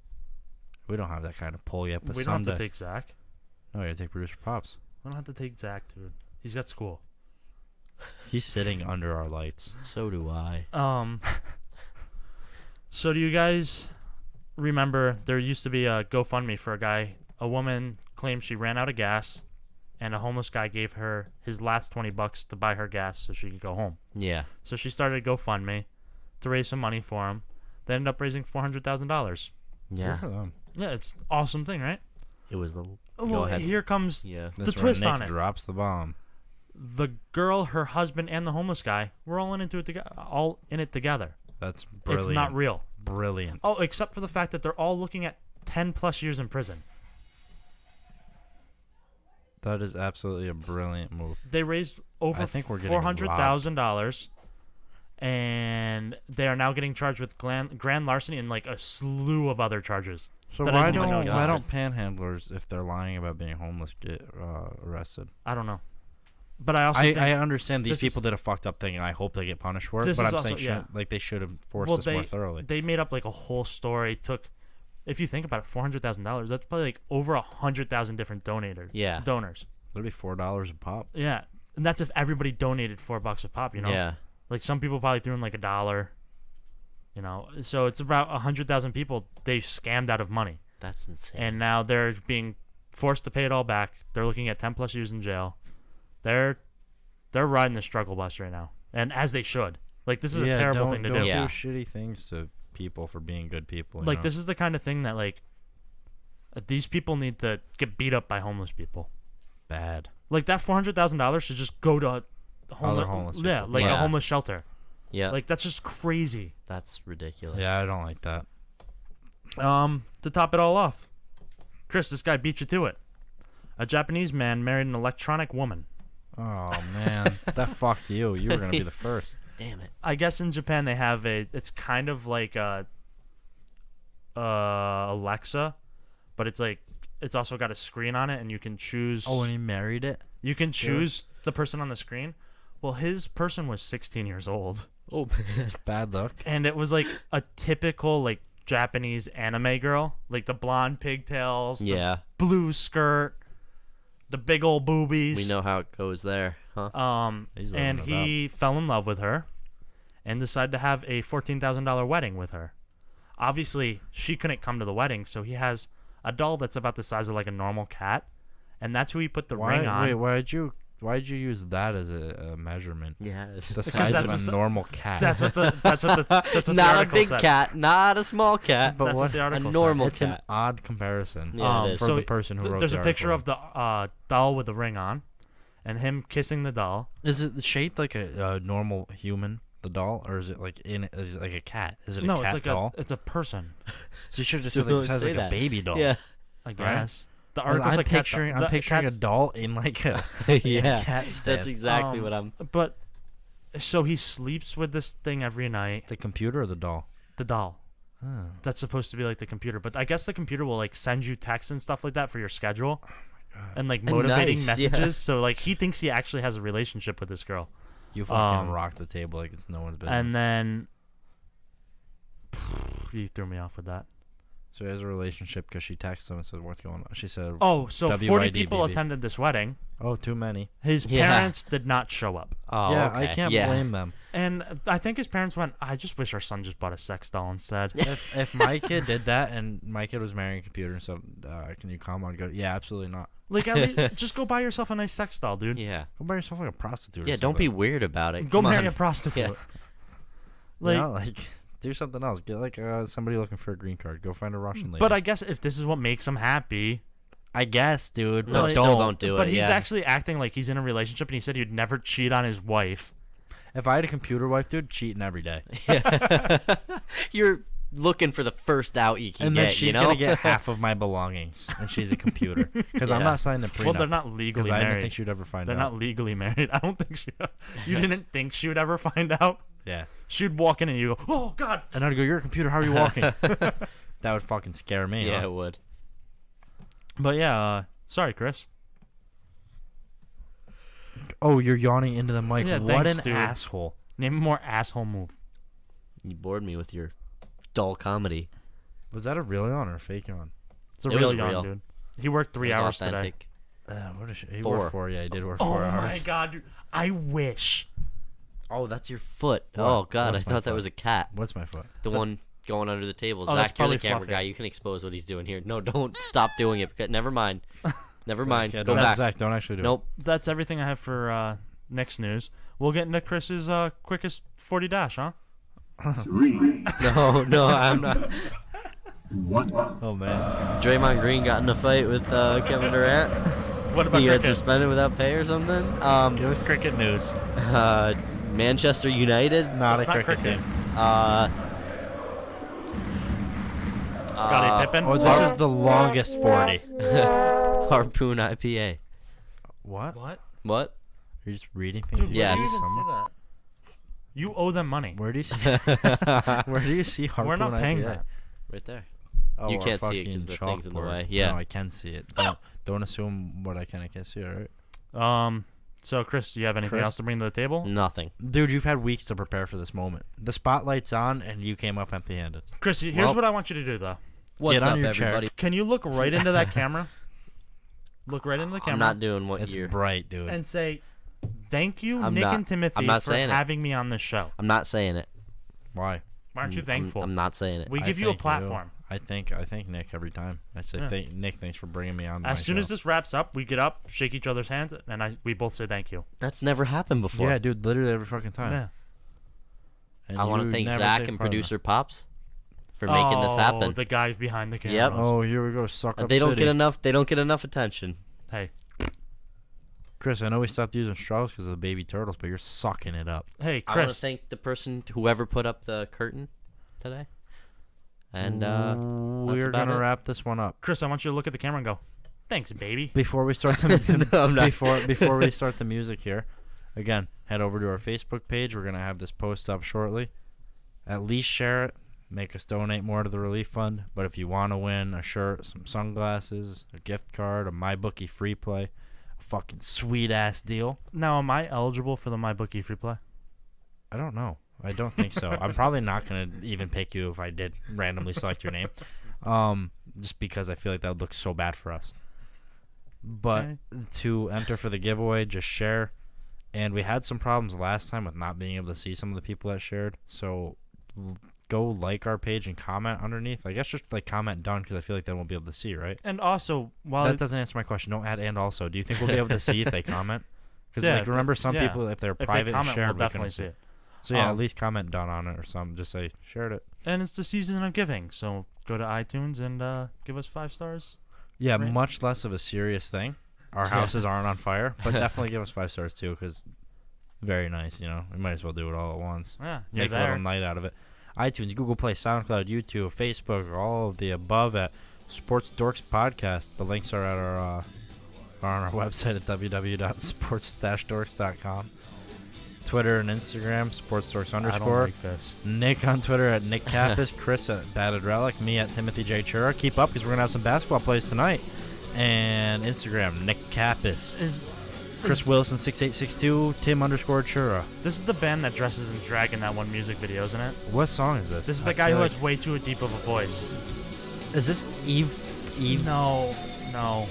We don't have that kind of pull yet, but
We don't
someday.
have to take Zach.
No, you gotta take producer Pops.
We don't have to take Zach, dude. He's got school.
He's sitting under our lights.
So do I.
So do you guys remember there used to be a GoFundMe for a woman claimed she ran out of gas, and a homeless guy gave her his last $20 to buy her gas so she could go home.
Yeah.
So she started a GoFundMe. to raise some money for him. They ended up raising $400,000.
Yeah.
Good for them.
Yeah, it's an awesome thing, right?
It was the.
Well,
Go ahead.
here comes
Yeah.
the
That's where
twist
Nick
on it.
drops the bomb.
The girl, her husband, and the homeless guy were all in it together.
That's brilliant.
It's not real.
Brilliant.
Oh, except for the fact that they're all looking at 10 plus years in prison.
That is absolutely a brilliant move.
They raised over
I think we're getting
$400,000, and they are now getting charged with grand larceny and like a slew of other charges.
So
that I
why
didn't even know
don't
existed.
panhandlers, if they're lying about being homeless, get arrested?
I don't know, but I also
I
think
understand these
this is-
people did a fucked up thing, and I hope they get punished for it.
This
But
is
I'm
also-
saying
yeah.
like they should have enforced this more thoroughly.
they made up like a whole story. If you think about it, $400,000. That's probably like over 100,000 different donors.
It'd be $4 a pop.
Yeah, and that's if everybody donated $4 a pop. You know.
Yeah.
Like some people probably threw in like $1. You know, so it's about 100,000 people they scammed out of money.
That's insane.
And now they're being forced to pay it all back. They're looking at 10 plus years in jail. They're riding the struggle bus right now, and as they should. Like this is a terrible thing to
don't
do.
Yeah.
do shitty things to people for being good people. you
Like
know?
this is the kind of thing that like these people need to get beat up by homeless people.
bad.
Like that $400,000 should just go to
homeless
yeah,
people.
like a
Yeah.
homeless shelter.
yeah.
Like that's just crazy.
That's ridiculous.
Yeah, I don't like that.
To top it all off, Chris, this guy beat you to it. A Japanese man married an electronic woman.
Oh man, that fucked you. You were gonna be the first.
Damn it.
I guess in Japan they have it's kind of like Alexa, but it's also got a screen on it, and you can choose.
Oh, and he married it.
You can choose the person on the screen. Well, his person was 16 years old,
Oh man.
Bad luck.
and it was like a typical like Japanese anime girl, like the blonde pigtails,
Yeah.
the blue skirt, the big old boobies.
We know how it goes there, huh?
He's living
And
it
he fell in love with her, and decided to have a $14,000 wedding with her. Obviously, she couldn't come to the wedding, so he has a doll that's about the size of like a normal cat, and that's who he put the ring on.
Wait, why'd you use that as a measurement?
Yeah.
The size
that's
of
a-
a normal cat.
That's what the
Not a
article
big
said.
cat, not a small cat,
But
That's what
what-
the
a
article
normal
It's an
cat.
odd comparison.
Yeah, it is.
For the person who wrote
There's
the
a picture
article.
of the doll with the ring on, and him kissing the doll.
Is it shaped like a normal human, the doll, or is it like is it like a cat? Is it a
No,
cat
it's like
doll?
it's a person.
So you should just
So
say like, it has
say
like
that.
a baby doll.
Yeah.
I guess. The article's
I'm
like cat
picturing
doll.
I'm picturing a
cat's-
doll in like a
Yeah.
cat stand.
That's exactly what I'm.
But so he sleeps with this thing every night.
The computer or the doll?
The doll.
Oh.
That's supposed to be like the computer, but I guess the computer will like send you texts and stuff like that for your schedule, and like motivating
Nice, yeah.
messages. So like he thinks he actually has a relationship with this girl,
You fucking rock the table like it's no one's business.
and then you threw me off with that.
So he has a relationship because she texted him and said, "What's going on?" She said,
Oh, so 40
WID,
people
baby.
attended this wedding.
"Oh, too many."
His
Yeah.
parents did not show up,
Oh,
yeah,
okay.
I can't
yeah.
blame them.
and I think his parents went, "I just wish our son just bought a sex doll instead."
If my kid did that and my kid was marrying a computer and so, can you come on? Go, yeah, absolutely not.
Like, at least, just go buy yourself a nice sex doll, dude.
Yeah.
Go buy yourself like a prostitute. or
Yeah. Don't be
something.
weird about it.
Go
Come
marry
on.
a prostitute.
Yeah.
You
Like,
know, like do something else. Get like somebody looking for a green card. Go find a Russian lady.
but I guess if this is what makes him happy,
I guess, dude.
No,
but
still don't do it.
but he's
yeah.
actually acting like he's in a relationship, and he said he'd never cheat on his wife.
If I had a computer wife, dude, cheating every day,
You're looking for the first out you can
and
get.
then she's
you know?
gonna get half of my belongings, and she's a computer because I'm
Yeah.
not signing a prenup.
Well, they're not
because
legally
I didn't
married.
think she'd ever find
They're
out.
not legally married. I don't think she. You didn't think she would ever find out?
Yeah,
She'd walk in and you go, "Oh God!"
and I'd go, "You're a computer. How are you walking?" That would fucking scare me.
Yeah,
huh?
it would.
But yeah, sorry, Chris.
Oh, you're yawning into the mic.
Yeah,
what
thanks,
an
dude.
asshole.
Name a more asshole move.
You bored me with your dull comedy.
Was that a real yawn or a fake yawn?
It's a
It
real
was
yawn,
real.
dude. He worked 3
It was
hours today.
authentic.
What is he
4.
worked 4? Yeah, he did work
Oh
4
my
hours.
God, dude. I wish.
Oh, that's your foot.
What?
Oh God,
What's
I
my
thought that
foot?
was a cat.
What's my foot?
The one going under the table.
Oh, that's
Zach, you're the
probably
camera
Fluffy.
guy. You can expose what he's doing here. No, don't stop doing it. Because, never mind. Never mind.
Yeah,
Go
don't-
back.
Zach, don't actually do
Nope.
That's everything I have for next news. We'll get into Chris's quickest 40 dash, huh?
No, I'm not.
Oh man.
Draymond Green got in a fight with Kevin Durant.
What about
He got
cricket?
suspended without pay or something.
Give us cricket news.
Manchester United.
Not
It's
a
not
cricket
cricket.
team.
Scottie Pippen.
Oh, this is the longest 40.
Harpoon IPA.
What?
What?
What?
You're just reading things.
Dude,
you
where
Yes.
do you
see
even see
somewhere?
that? You owe them money.
Where do you see? Where do you see Harpoon
We're not paying
IPA?
that.
Right there.
Oh,
You
our
can't see it 'cause
fucking
the thing's in the
chalkboard.
way. Yeah.
No, I can see it. Don't assume what I can and can't see. All right.
So Chris, do you have anything
Chris?
else to bring to the table?
Nothing.
Dude, you've had weeks to prepare for this moment. The spotlight's on, and you came up empty-handed.
Chris, here's
Well-
what I want you to do though.
What's
on
up,
your chair.
everybody?
Can you look right into that camera? Look right into the camera.
I'm not doing what
It's
you're.
bright, dude.
and say, "Thank you,
I'm
Nick
not-
and Timothy,
I'm not
for
saying it.
having me on this show."
I'm not saying it.
Why?
Why aren't you thankful?
I'm not saying it.
We
I
give you a
thank
platform.
I thank Nick every time. I say,
Yeah.
Nick, thanks for bringing me on.
As soon as this wraps up, we get up, shake each other's hands, and we both say thank you.
That's never happened before.
Yeah, dude, literally every fucking time.
Yeah.
And
I want
you
to thank
never
Zach
take
and
part in
producer Pops for making this
Oh,
happen.
the guys behind the camera.
Yep.
that. Oh, here we go. Suck up
They don't
City.
get enough. They don't get enough attention.
Hey,
Chris, I know we stopped using straws because of the baby turtles, but you're sucking it up.
hey,
I want to
Chris.
thank the person, whoever put up the curtain today. And that's
We're
about
gonna
it.
wrap this one up.
Chris, I want you to look at the camera and go, "Thanks, baby."
Before we start the
No, I'm not.
before we start the music here, again, head over to our Facebook page. We're gonna have this post up shortly. At least share it. Make us donate more to the relief fund. But if you want to win a shirt, some sunglasses, a gift card, a MyBookie free play, a fucking sweet ass deal.
Now, am I eligible for the MyBookie free play?
I don't know. I don't think so. I'm probably not gonna even pick you if I did randomly select your name, just because I feel like that would look so bad for us. But
Okay.
to enter for the giveaway, just share. And we had some problems last time with not being able to see some of the people that shared. So go like our page and comment underneath. I guess just like comment done because I feel like they won't be able to see, right?
And also, while
That doesn't answer my question. Don't add and also. Do you think we'll be able to see if they comment? Because
Yeah,
like remember some
yeah.
people if they're
if they
private and
comment,
shared,
we'll
we
definitely
couldn't
see it.
So yeah, at
Um,
least comment done on it or something. Just say shared it.
And it's the season of giving, so go to iTunes and give us 5 stars.
Yeah,
Right.
much less of a serious thing. Our houses aren't on fire, but definitely give us 5 stars too, because very nice. You know, we might as well do it all at once.
Yeah, you're
Make a
there.
little night out of it. iTunes, Google Play, SoundCloud, YouTube, Facebook, all of the above at Sports Dorks Podcast. The links are at our are on our website at www.sports-dorks.com. Twitter and Instagram, sportsdorks_.
I don't like this.
Nick on Twitter at Nick Kappas, Chris at Batted Relic, me at Timothy J. Chura. Keep up because we're going to have some basketball plays tonight. And Instagram, Nick Kappas. Chris Wilson 6862, Tim_Chura.
This is the band that dresses in drag in that one music video, isn't it?
What song is this?
This is the
I
guy
feel
who
like-
has way too deep of a voice.
Is this Eve?
No.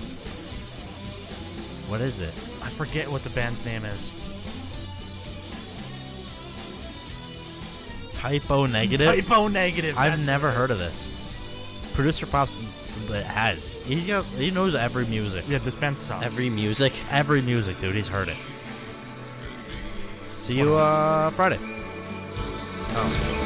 What is it?
I forget what the band's name is.
Typo Negative?
Typo Negative.
I've
that's
never
what it
heard of this. Producer Pops has. He knows every music.
is. Yeah, this band sucks.
Every music.
Every music, dude. He's heard it. See you Friday. Oh.